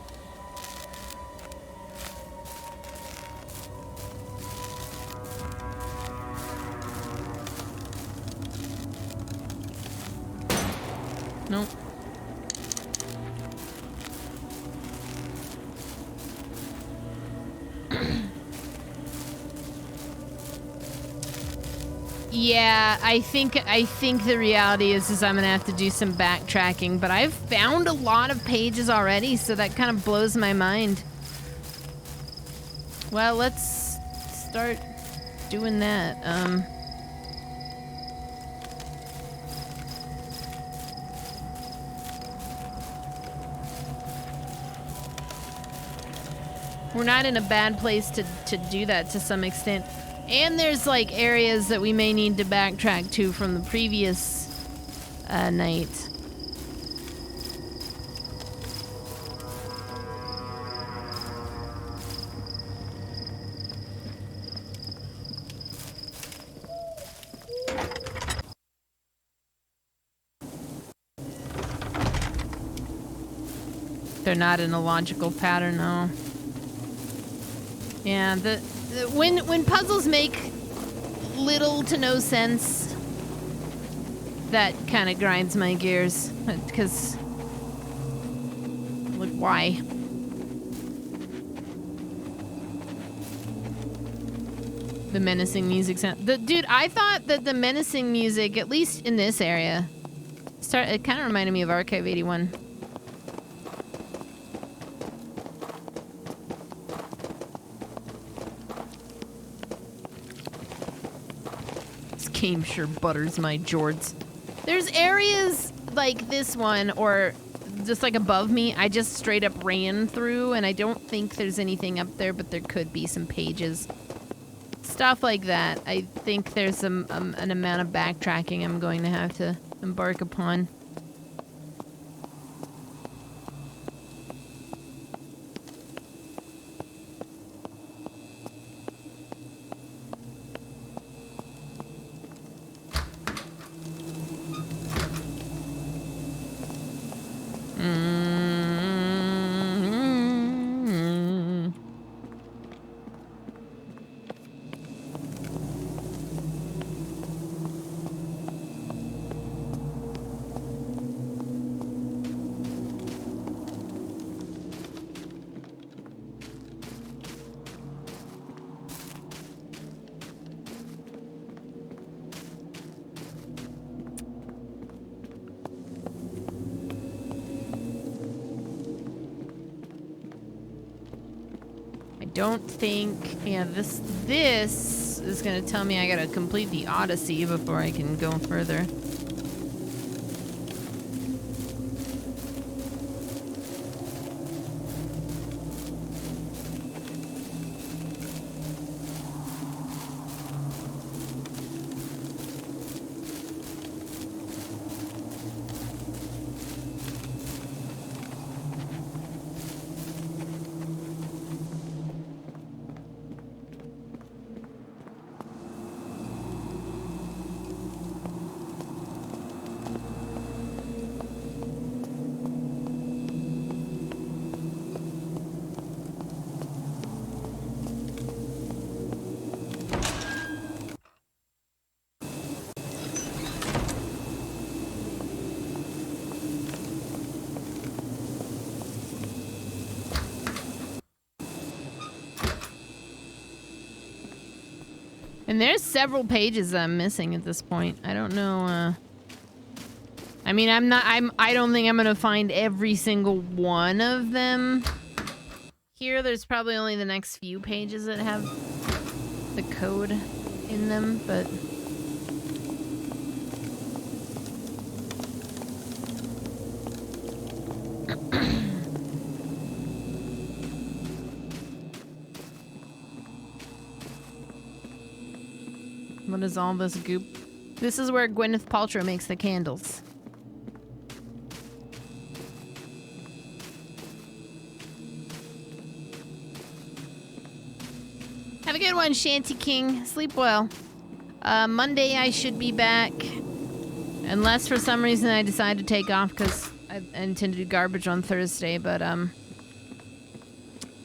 Nope. Yeah, I think the reality is I'm gonna have to do some backtracking, but I've found a lot of pages already, so that kind of blows my mind. Well, let's start doing that. We're not in a bad place to do that to some extent. And there's like areas that we may need to backtrack to from the previous night. They're not in a logical pattern, no. Yeah, when puzzles make little to no sense, that kind of grinds my gears. Because, like, why? The menacing music sound. Dude, I thought that the menacing music, at least in this area, it kind of reminded me of Archive 81. Game sure butters my jorts. There's areas like this one, or just like above me, I just straight up ran through, and I don't think there's anything up there, but there could be some pages. Stuff like that. I think there's an amount of backtracking I'm going to have to embark upon. Don't think, yeah, this is gonna tell me I gotta complete the Odyssey before I can go further. And there's several pages I'm missing at this point. I don't know, I mean, I don't think I'm gonna find every single one of them. Here, there's probably only the next few pages that have the code in them, but... What is all this goop? This is where Gwyneth Paltrow makes the candles. Have a good one, Shanty King. Sleep well. Monday I should be back. Unless for some reason I decide to take off because I intend to do garbage on Thursday, but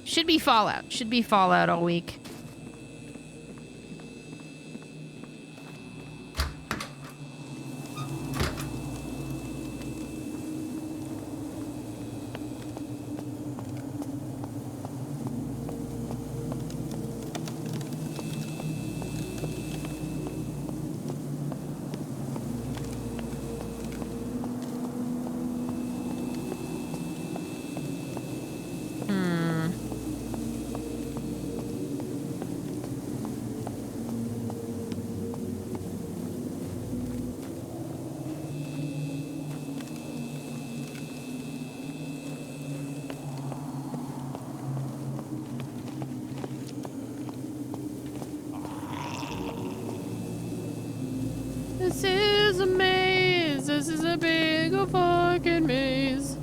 should be Fallout. Should be Fallout all week. This is a maze. This is a big fucking maze.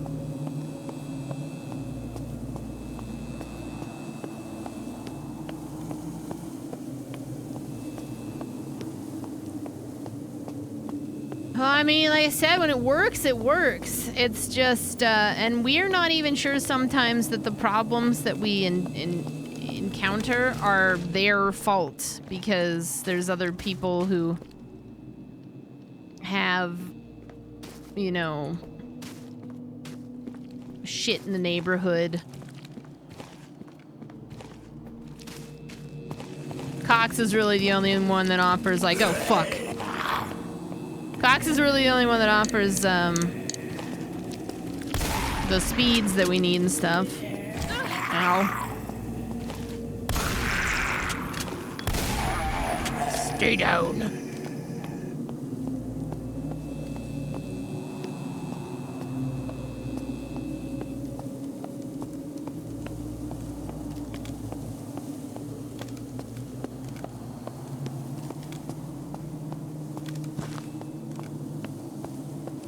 Well, I mean, like I said, when it works, it works. It's just, and we're not even sure sometimes that the problems that we encounter are their fault, because there's other people who have, you know, shit in the neighborhood. Cox is really the only one that offers, like, oh, fuck. Cox is really the only one that offers, the speeds that we need and stuff. Ow. Stay down.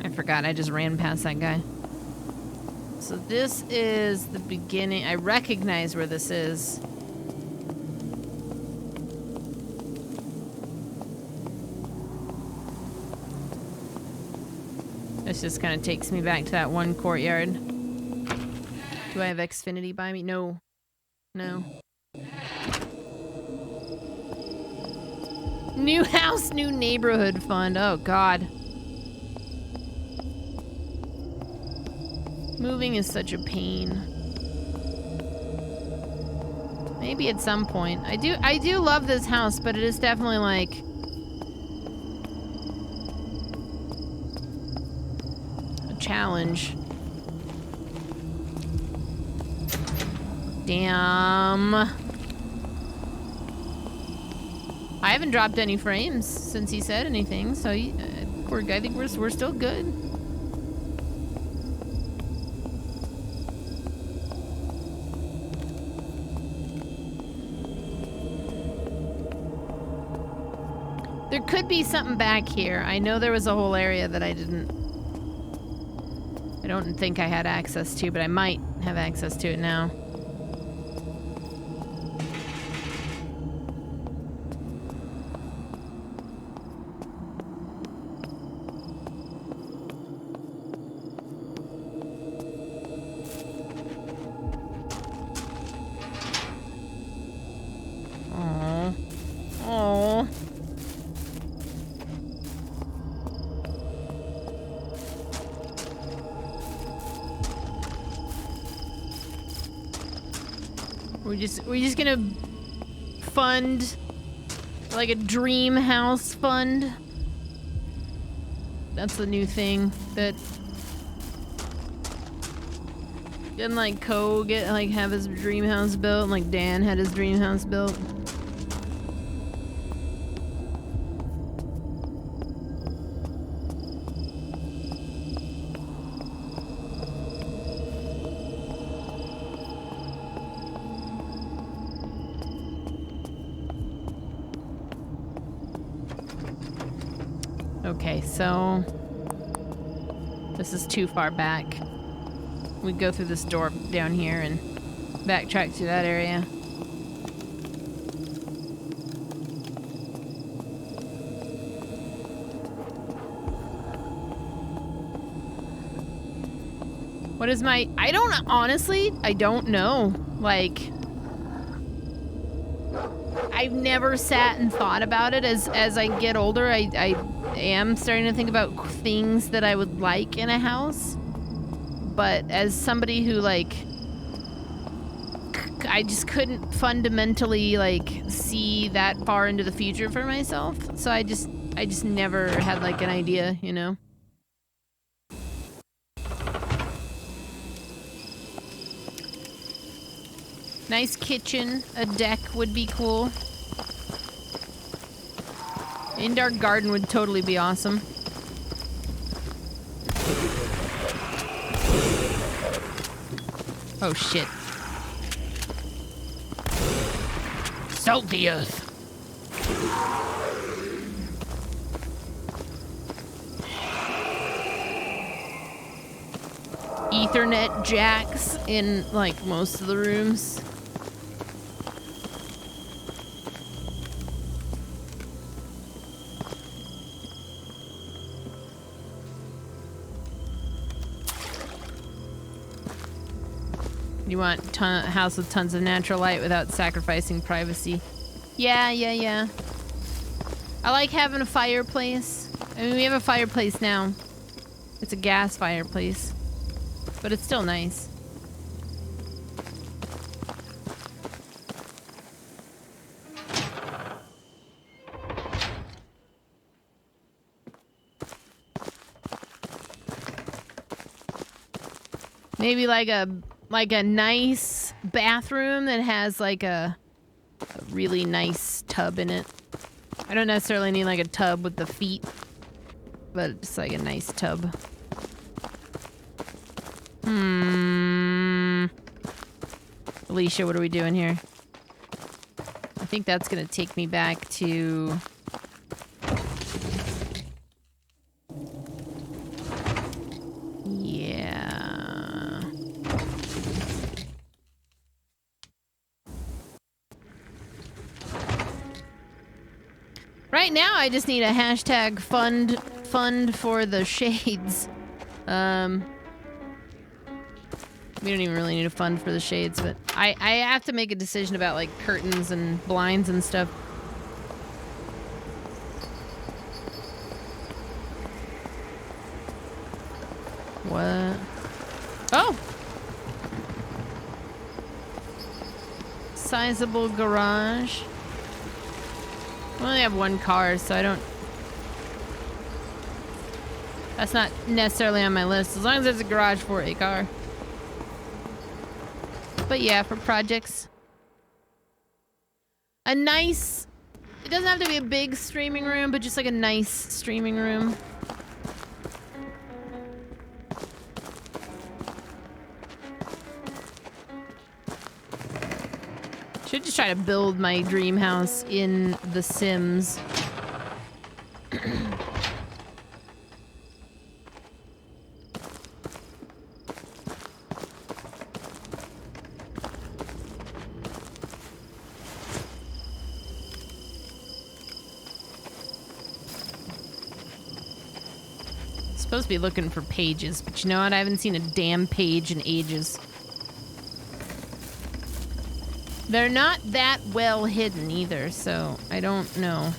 I forgot, I just ran past that guy. So this is the beginning. I recognize where this is. This just kind of takes me back to that one courtyard. Do I have Xfinity by me? No. No. New house, new neighborhood fund. Oh, God. Moving is such a pain. Maybe at some point. I do love this house, but it is definitely like a challenge. Damn. I haven't dropped any frames since he said anything, so I think we're still good. There could be something back here. I know there was a whole area that I don't think I had access to, but I might have access to it now. Aww. Aww. We're just gonna fund like a dream house fund. That's the new thing that didn't like have his dream house built, and like Dan had his dream house built. Okay, so this is too far back. We go through this door down here and backtrack to that area. What is my... I don't know. Like... I've never sat and thought about it. As I get older, I am starting to think about things that I would like in a house. But as somebody who, like... I just couldn't fundamentally, like, see that far into the future for myself. So I just never had, like, an idea, you know? Nice kitchen. A deck would be cool. Indoor garden would totally be awesome. Oh shit. Salt the earth. Ethernet jacks in like most of the rooms. You want a house with tons of natural light without sacrificing privacy. Yeah. I like having a fireplace. I mean, we have a fireplace now. It's a gas fireplace. But it's still nice. Maybe like a nice bathroom that has like a really nice tub in it. I don't necessarily need like a tub with the feet, but just like a nice tub. Alicia, what are we doing here? I think that's gonna take me back to... Yeah. Right now, I just need a hashtag fund for the shades. We don't even really need a fund for the shades, but I have to make a decision about like curtains and blinds and stuff. What? Oh! Sizable garage. I only have one car, so I don't... That's not necessarily on my list, as long as there's a garage for a car. But yeah, for projects. A nice... It doesn't have to be a big streaming room, but just like a nice streaming room. Should just try to build my dream house in The Sims. Supposed to be looking for pages, but you know what? I haven't seen a damn page in ages. They're not that well hidden either, so I don't know.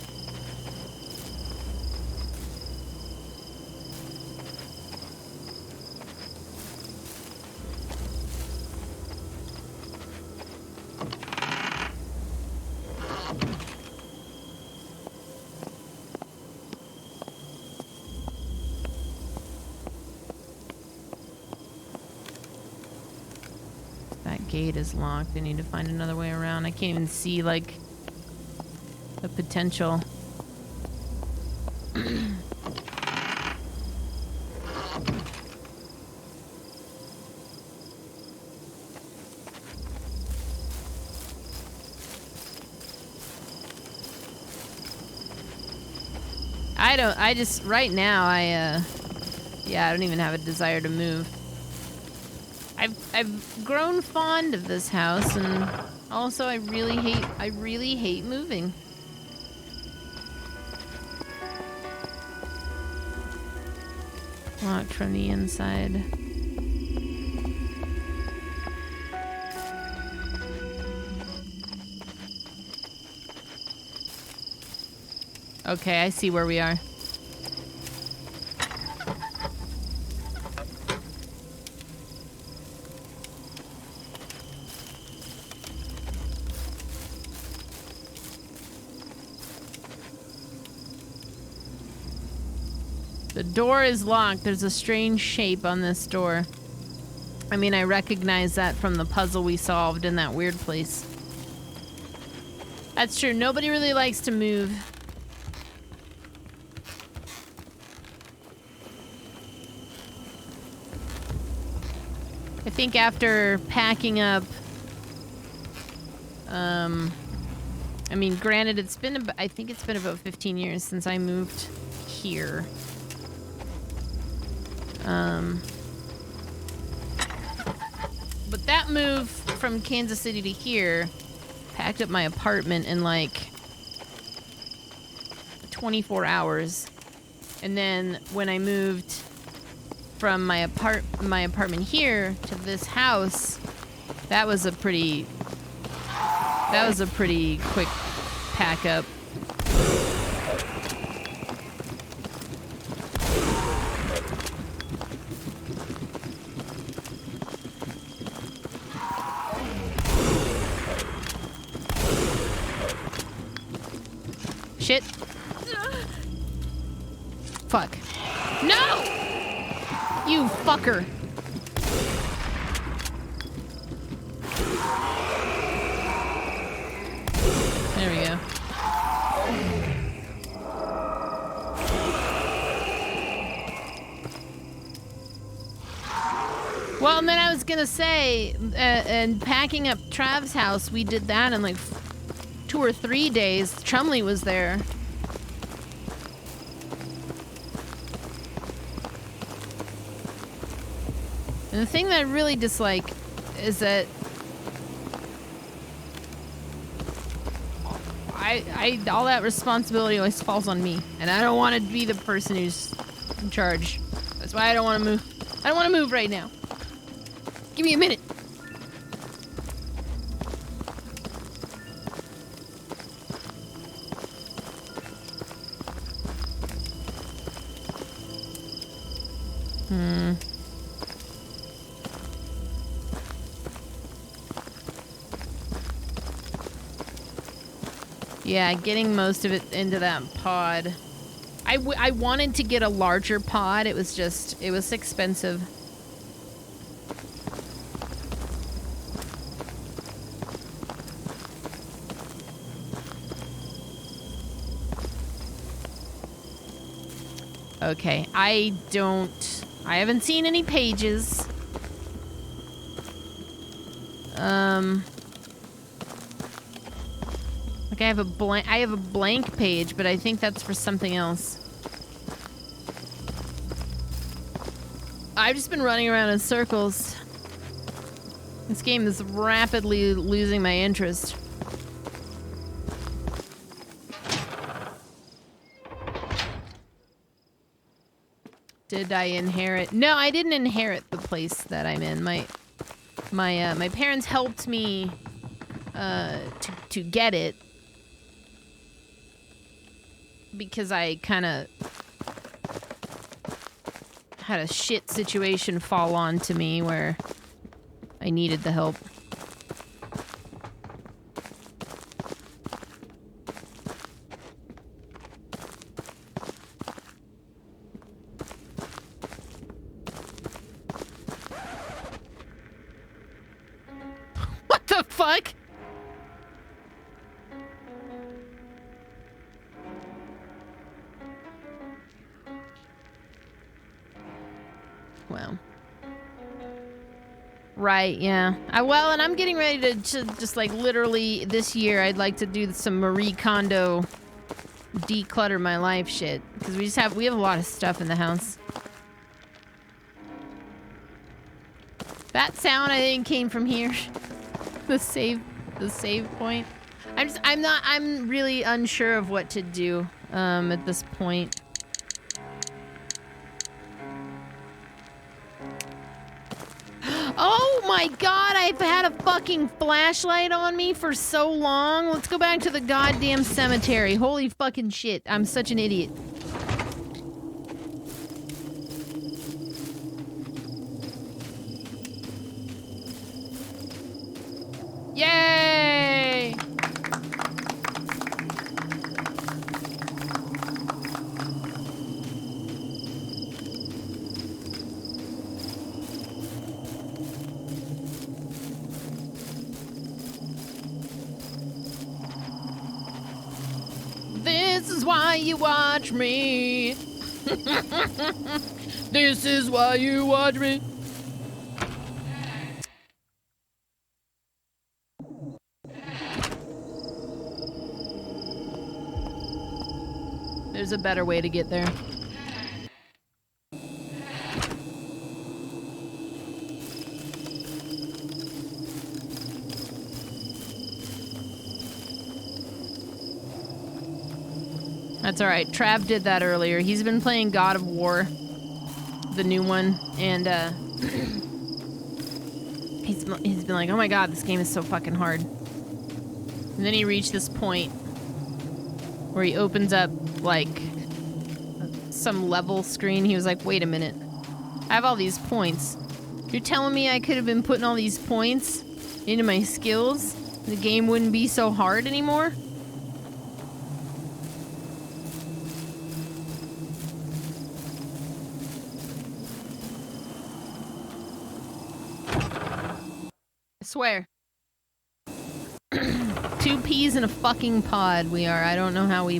Gate is locked. I need to find another way around. I can't even see like the potential. I just right now yeah, I don't even have a desire to move. I've grown fond of this house, and also I really hate moving. Locked from the inside. Okay, I see where we are. The door is locked. There's a strange shape on this door. I mean, I recognize that from the puzzle we solved in that weird place. That's true. Nobody really likes to move. I think after packing up... I mean, granted, it's been... I think it's been about 15 years since I moved here. but that move from Kansas City to here packed up my apartment in like 24 hours. And then when I moved from my apartment here to this house, that was a pretty quick pack up. Shit. Fuck. No! You fucker. There we go. Well, and then I was gonna say, and packing up Trav's house, we did that in like 2 or 3 days. Chumley was there. And the thing that I really dislike is that all that responsibility always falls on me, and I don't want to be the person who's in charge. That's why I don't want to move. I don't want to move right now. Give me a minute. Yeah, getting most of it into that pod. I wanted to get a larger pod. It was expensive. Okay, I haven't seen any pages. Like I have a blank page, but I think that's for something else. I've just been running around in circles. This game is rapidly losing my interest. Did I inherit? No, I didn't inherit the place that I'm in. My parents helped me to get it because I kind of had a shit situation fall onto me where I needed the help. What the fuck? Wow. Right, yeah. Well, and I'm getting ready to just like literally this year I'd like to do some Marie Kondo declutter my life shit because we have a lot of stuff in the house. That sound I think came from here. the save point. I'm really unsure of what to do at this point. Oh my god, I've had a fucking flashlight on me for so long. Let's go back to the goddamn cemetery. Holy fucking shit, I'm such an idiot. Yay! This is why you watch me. This is why you watch me. There's a better way to get there. That's alright. Trav did that earlier. He's been playing God of War, the new one, and he's been like, oh my god, this game is so fucking hard. And then he reached this point where he opens up, like, some level screen. He was like, wait a minute. I have all these points. You're telling me I could have been putting all these points into my skills? The game wouldn't be so hard anymore? I swear. 2 peas in a fucking pod we are. I don't know how we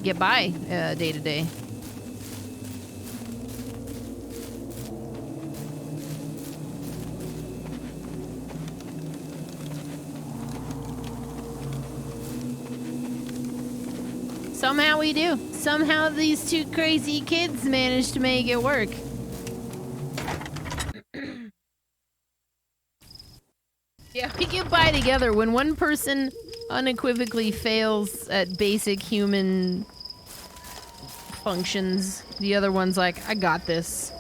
get by day to day. Somehow we do. Somehow these 2 crazy kids managed to make it work. Yeah, we get by together. When one person unequivocally fails at basic human functions, the other one's like, I got this.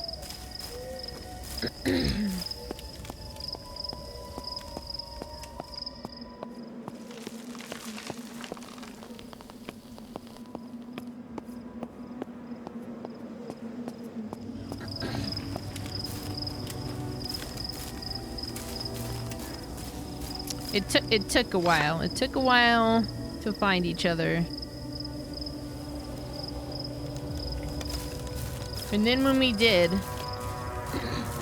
It took a while. It took a while to find each other. And then when we did,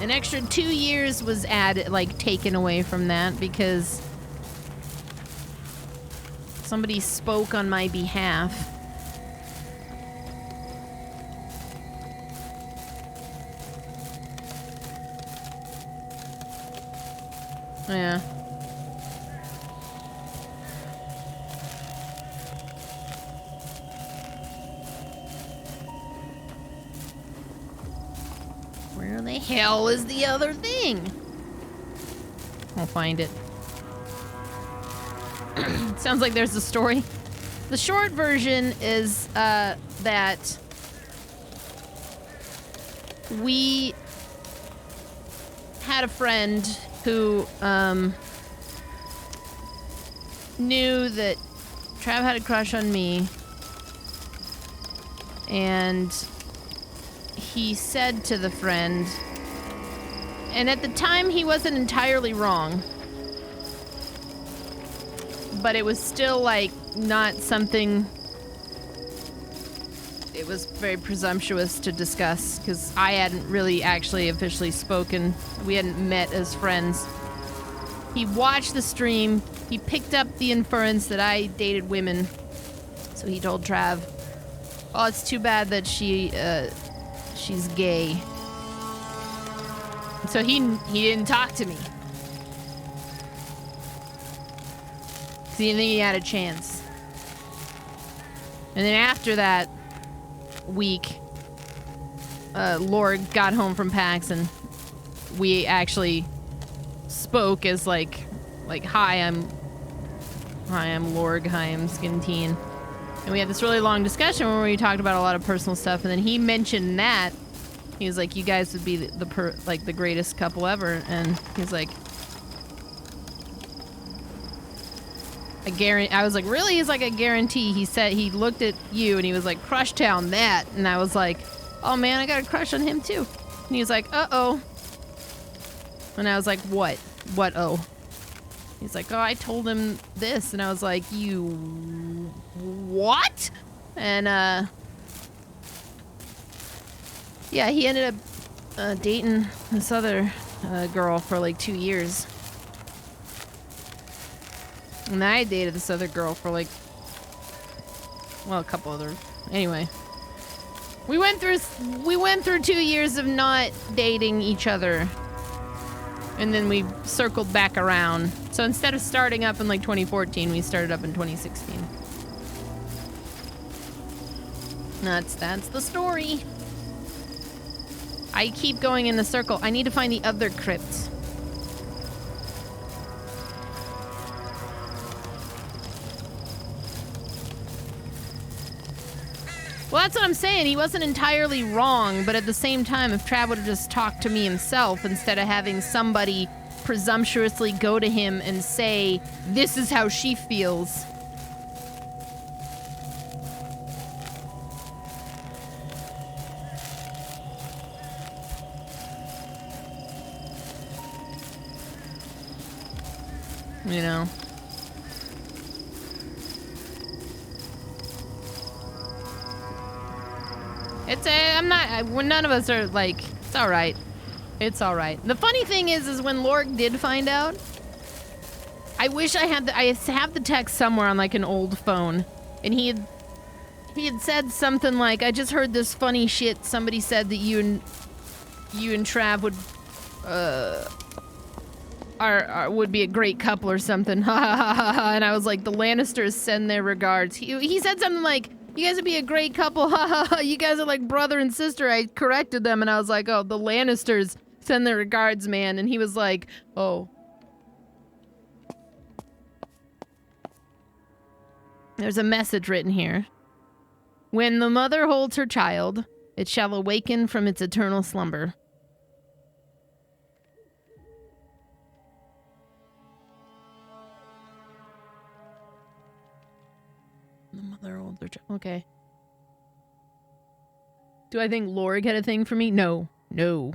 an extra 2 years was added, like, taken away from that because somebody spoke on my behalf. Yeah. Where the hell is the other thing? I'll find it. Sounds like there's a story. The short version is that we had a friend who knew that Trav had a crush on me, and he said to the friend, and at the time he wasn't entirely wrong, but it was still like not something, it was very presumptuous to discuss because I hadn't really actually officially spoken. We hadn't met as friends. He watched the stream, he picked up the inference that I dated women, so he told Trav, oh, it's too bad that she's gay. So he didn't talk to me. 'Cause he didn't think he had a chance. And then after that week, Lord got home from PAX and we actually spoke as like, hi, I'm Lorg, hi, I'm skinnedteen. And we had this really long discussion where we talked about a lot of personal stuff, and then he mentioned that. He was like, you guys would be the greatest couple ever, and he's like, I was like, really? He's like, I guarantee. He said, he looked at you and he was like, Crush Town that. And I was like, oh man, I got a crush on him too. And he was like, uh-oh. And I was like, what? What oh? He's like, oh, I told him this. And I was like, you what? And yeah, he ended up dating this other girl for like 2 years. And I dated this other girl for like, well, a couple other. Anyway, we went through 2 years of not dating each other, and then we circled back around. So instead of starting up in like 2014, we started up in 2016. That's the story. I keep going in the circle. I need to find the other crypts. Well, that's what I'm saying. He wasn't entirely wrong, but at the same time, if Trav would have just talked to me himself instead of having somebody presumptuously go to him and say, this is how she feels. You know? None of us are like, it's alright. It's alright. The funny thing is when Lorg did find out, I wish I had I have the text somewhere on like an old phone, and he had said something like, I just heard this funny shit, somebody said that you and Trav would be a great couple or something, ha ha ha ha ha, and I was like, the Lannisters send their regards. He said something like, you guys would be a great couple, ha ha ha, you guys are like brother and sister. I corrected them and I was like, oh, the Lannisters send their regards, man, and he was like, oh. There's a message written here. When the mother holds her child, it shall awaken from its eternal slumber. The mother holds her child. Okay. Do I think Lorg had a thing for me? No. No.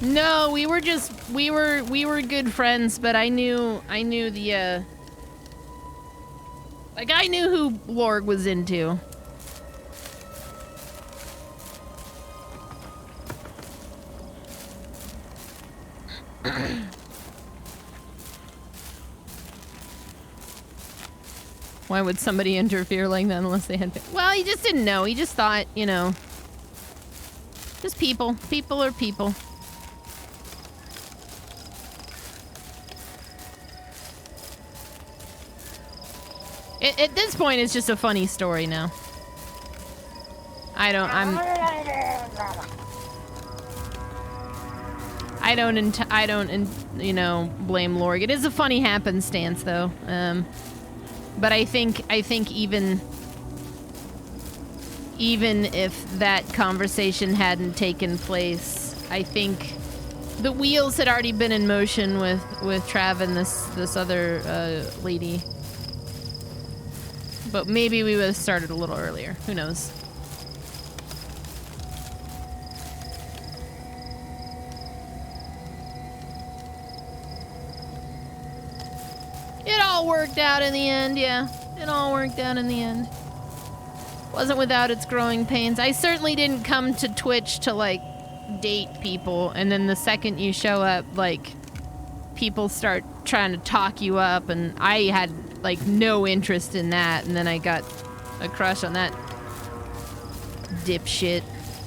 No, we were good friends, but I knew the like I knew who Lorg was into. Why would somebody interfere like that unless they had... Well, he just didn't know. He just thought, you know... Just people. People are people. At this point, it's just a funny story now. I don't, you know, blame Lorg. It is a funny happenstance, though. But I think even if that conversation hadn't taken place, I think the wheels had already been in motion with Trav and this other lady. But maybe we would have started a little earlier. Who knows? It all worked out in the end, yeah. It all worked out in the end. Wasn't without its growing pains. I certainly didn't come to Twitch to, like, date people, and then the second you show up, like, people start trying to talk you up, and I had, like, no interest in that, and then I got a crush on that dipshit,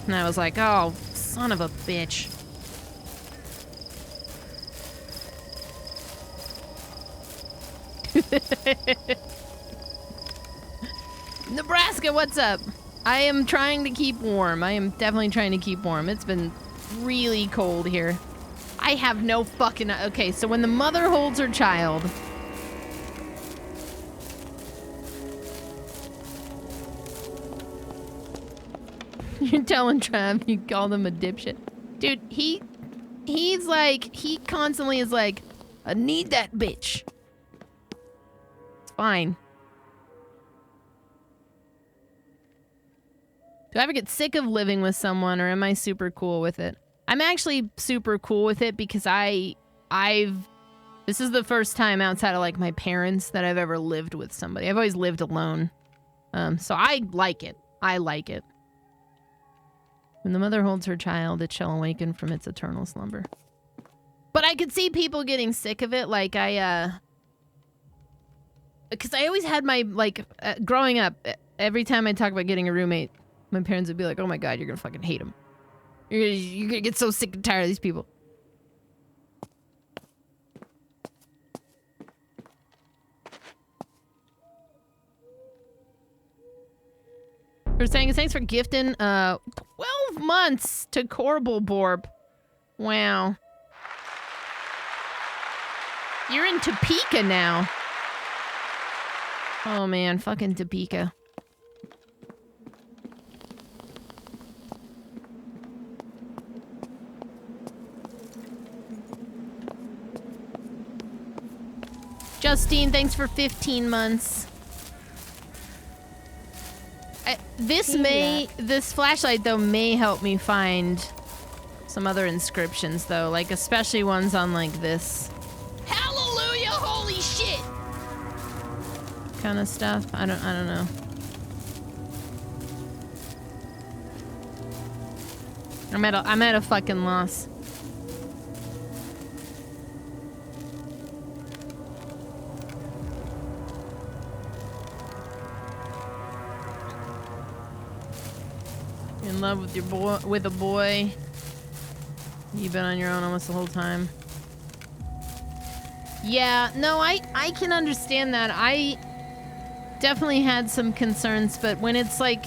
and I was like, oh, son of a bitch. Nebraska, what's up? I am trying to keep warm. I am definitely trying to keep warm. It's been really cold here. I have no fucking... Okay, so when the mother holds her child... You're telling Trav you called him a dipshit? Dude, he's like... He constantly is like, I need that bitch. It's fine. Do I ever get sick of living with someone, or am I super cool with it? I'm actually super cool with it because this is the first time outside of like my parents that I've ever lived with somebody. I've always lived alone. So I like it. I like it. When the mother holds her child, it shall awaken from its eternal slumber. But I could see people getting sick of it. Like because I always had my, like, growing up, every time I talk about getting a roommate, my parents would be like, oh my god, you're gonna fucking hate him. You're gonna get so sick and tired of these people. For saying thanks for gifting 12 months to Corbel Borb. Wow. You're in Topeka now. Oh man, fucking Topeka. Justine, thanks for 15 months. This flashlight though may help me find some other inscriptions though, like especially ones on like this. Hallelujah, holy shit! Kind of stuff. I don't know. I'm at a fucking loss. In love with your boy, with a boy. You've been on your own almost the whole time. Yeah, no, I can understand that. I definitely had some concerns, but when it's like,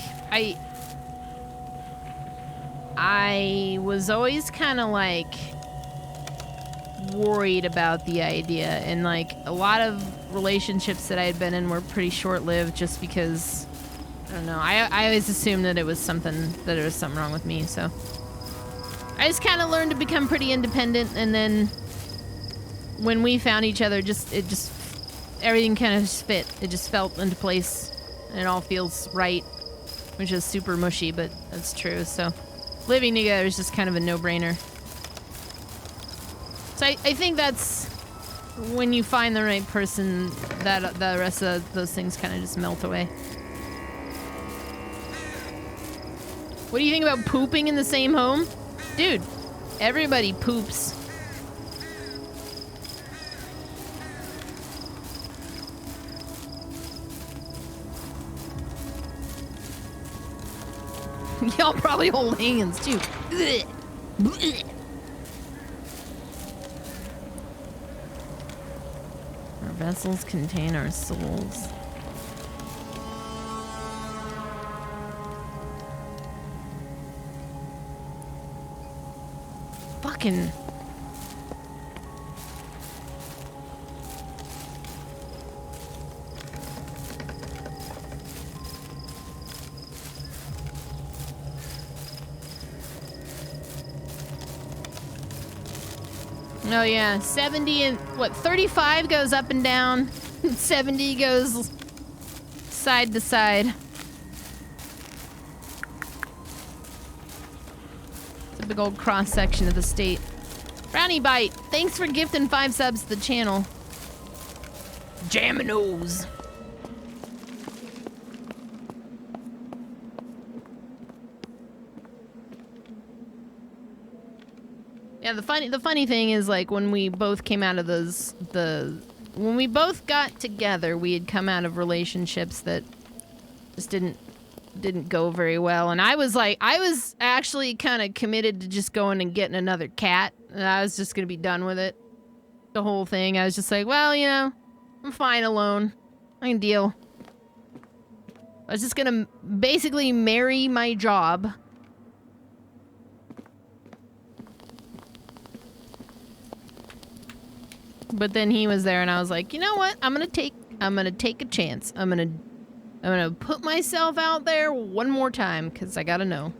I was always kind of like worried about the idea, and like a lot of relationships that I had been in were pretty short-lived just because, I don't know, I always assumed that there was something wrong with me, so I just kind of learned to become pretty independent, and then when we found each other, everything kind of just fit. It just felt into place, and it all feels right, which is super mushy, but that's true. So living together is just kind of a no-brainer. So I think that's when you find the right person, that the rest of those things kind of just melt away. What do you think about pooping in the same home? Dude, everybody poops. Y'all probably hold hands too. Our vessels contain our souls. Fucking. Oh yeah, 70 and what, 35 goes up and down, 70 goes side to side. It's a big old cross section of the state. Brownie Bite, thanks for gifting 5 subs to the channel. Jaminos. Yeah, the funny thing is, like, when we both came out of when we both got together, we had come out of relationships that just didn't go very well, and I was actually kind of committed to just going and getting another cat, and I was just gonna be done with it, the whole thing. I was just like, well, you know, I'm fine alone, I can deal. I was just gonna basically marry my job. But then he was there, and I was like, you know what? I'm gonna take a chance. I'm gonna put myself out there one more time, because I gotta know.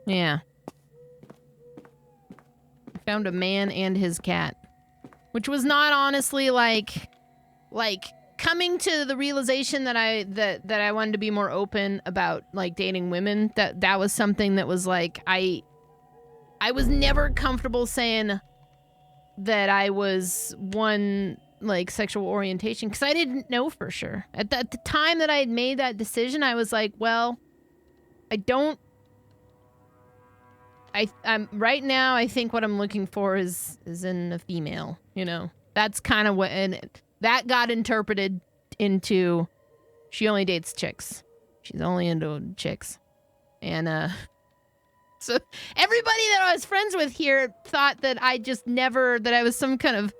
Yeah. I found a man and his cat. Which was not honestly like coming to the realization that I wanted to be more open about like dating women. That was something that was like, I was never comfortable saying that I was one like sexual orientation, because I didn't know for sure. At the time that I had made that decision, I was like, well, I'm right now, I think what I'm looking for is in a female, you know. That's kind of what, and that got interpreted into she only dates chicks. She's only into chicks. And so everybody that I was friends with here thought that I just never, that I was some kind of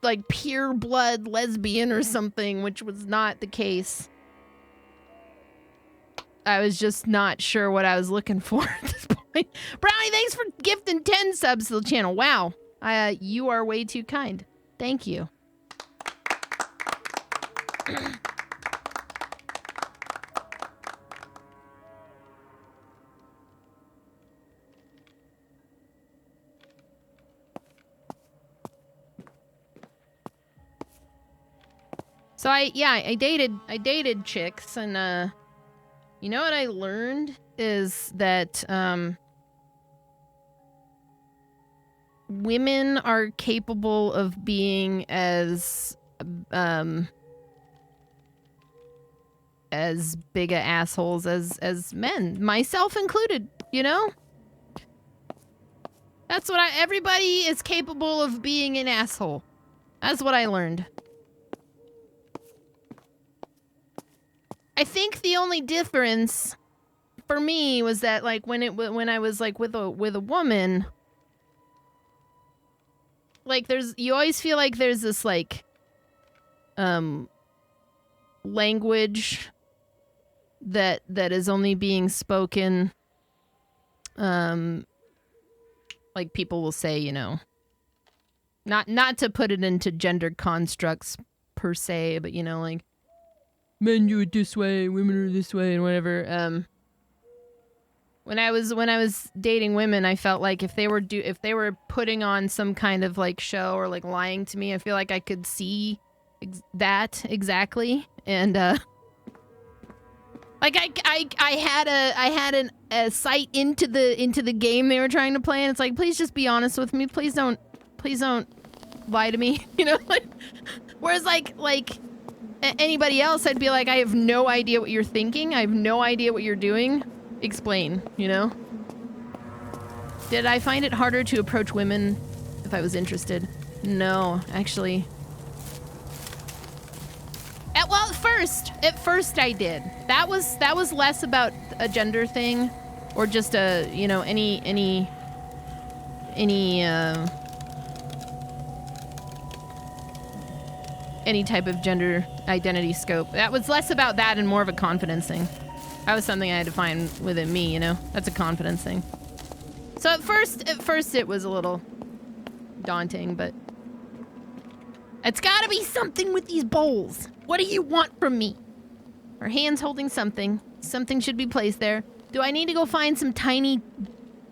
like pure blood lesbian or something, which was not the case. I was just not sure what I was looking for at this point. Brownie, thanks for gifting 10 subs to the channel. Wow. You are way too kind. Thank you. So I dated chicks, and you know what I learned is that women are capable of being as big a assholes as men, myself included, you know? That's what everybody is capable of being an asshole. That's what I learned. I think the only difference for me was that, like, when I was like with a woman, like, you always feel like there's this like language that is only being spoken, like people will say, you know, not to put it into gender constructs per se, but you know, like, men do it this way, women are this way, and whatever. When I was dating women, I felt like if they were putting on some kind of like show or like lying to me, I feel like I could see that exactly, and like I had a sight into the game they were trying to play, and it's like, please just be honest with me, please don't lie to me, you know, like, whereas like anybody else, I'd be like, I have no idea what you're thinking. I have no idea what you're doing. Explain, you know? Did I find it harder to approach women if I was interested? No, actually. Well, at first I did. That was less about a gender thing, or just a, you know, any type of gender identity scope. That was less about that and more of a confidence thing. That was something I had to find within me, you know? That's a confidence thing. So at first it was a little daunting, but it's gotta be something with these bowls. What do you want from me? Her hand's holding something. Something should be placed there. Do I need to go find some tiny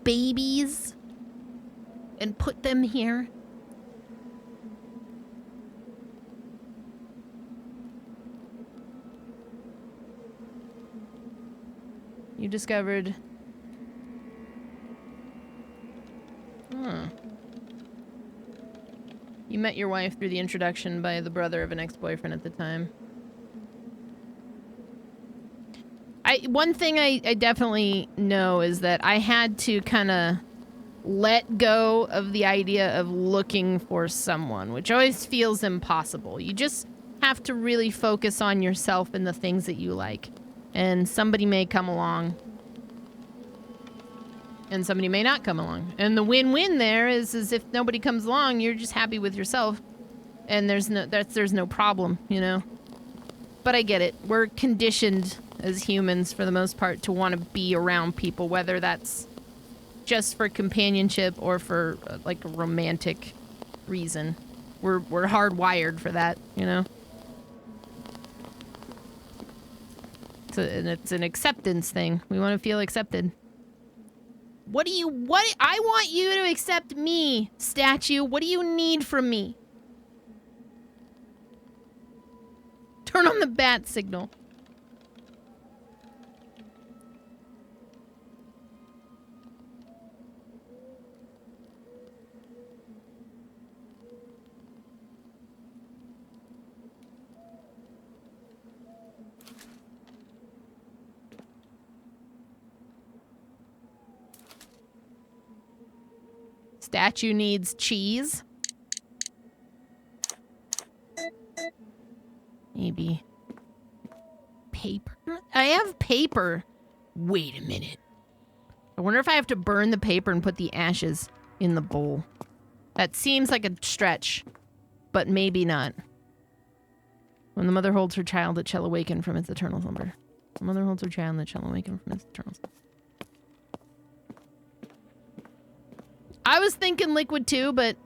babies and put them here? You discovered... You met your wife through the introduction by the brother of an ex-boyfriend at the time. One thing I definitely know is that I had to kind of let go of the idea of looking for someone, which always feels impossible. You just have to really focus on yourself and the things that you like. And somebody may come along. And somebody may not come along. And the win-win there is if nobody comes along, you're just happy with yourself. And there's no problem, you know? But I get it. We're conditioned as humans, for the most part, to want to be around people, whether that's just for companionship or for, like, a romantic reason. We're hardwired for that, you know? It's an acceptance thing. We want to feel accepted. I want you to accept me, statue. What do you need from me? Turn on the bat signal. Statue needs cheese. Maybe paper? I have paper. Wait a minute. I wonder if I have to burn the paper and put the ashes in the bowl. That seems like a stretch. but maybe not. When the mother holds her child, it shall awaken from its eternal slumber. The mother holds her child, it shall awaken from its eternal slumber. I was thinking liquid too, but...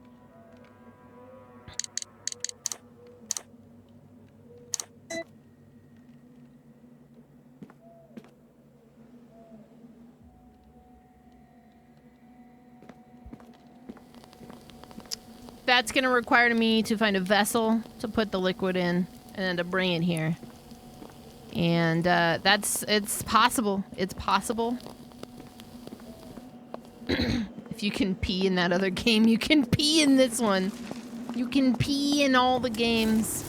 That's gonna require me to find a vessel to put the liquid in and then to bring it here. And it's possible. It's possible. If you can pee in that other game, you can pee in this one. You can pee in all the games.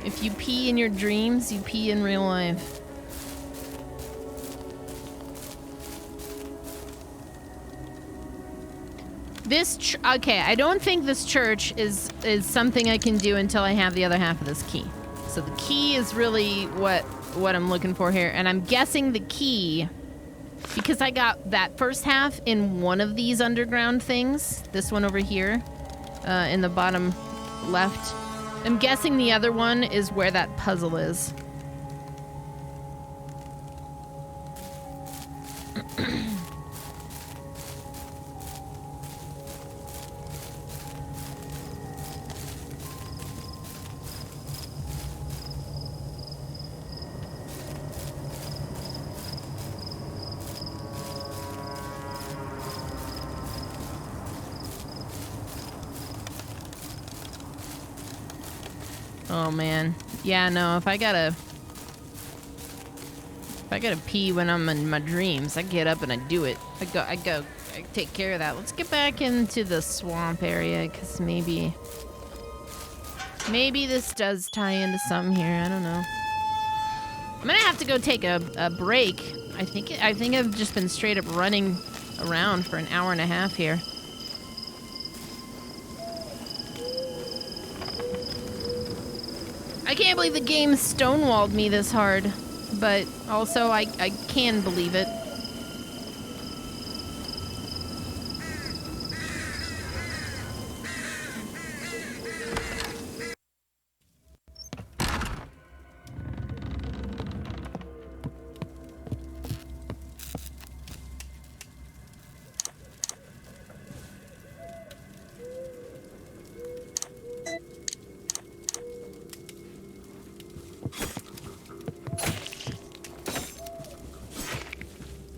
If you pee in your dreams, you pee in real life. Okay, I don't think this church is something I can do until I have the other half of this key. So the key is really what I'm looking for here, and I'm guessing the key, because I got that first half in one of these underground things, this one over here, in the bottom left. I'm guessing the other one is where that puzzle is. Oh man. Yeah, no, if I gotta pee when I'm in my dreams, I get up and I do it. I take care of that. Let's get back into the swamp area, because maybe this does tie into something here. I don't know. I'm gonna have to go take a break. I think I've just been straight up running around for an hour and a half here. I can't believe the game stonewalled me this hard, but also I can believe it.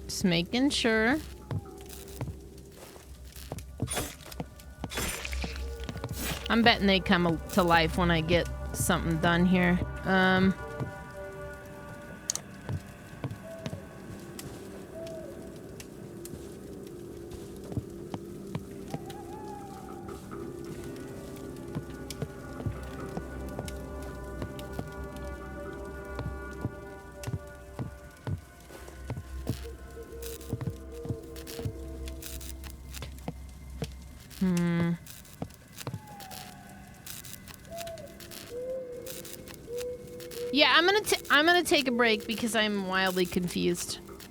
Just making sure. I'm betting they come to life when I get something done here. Yeah, I'm gonna take a break because I'm wildly confused.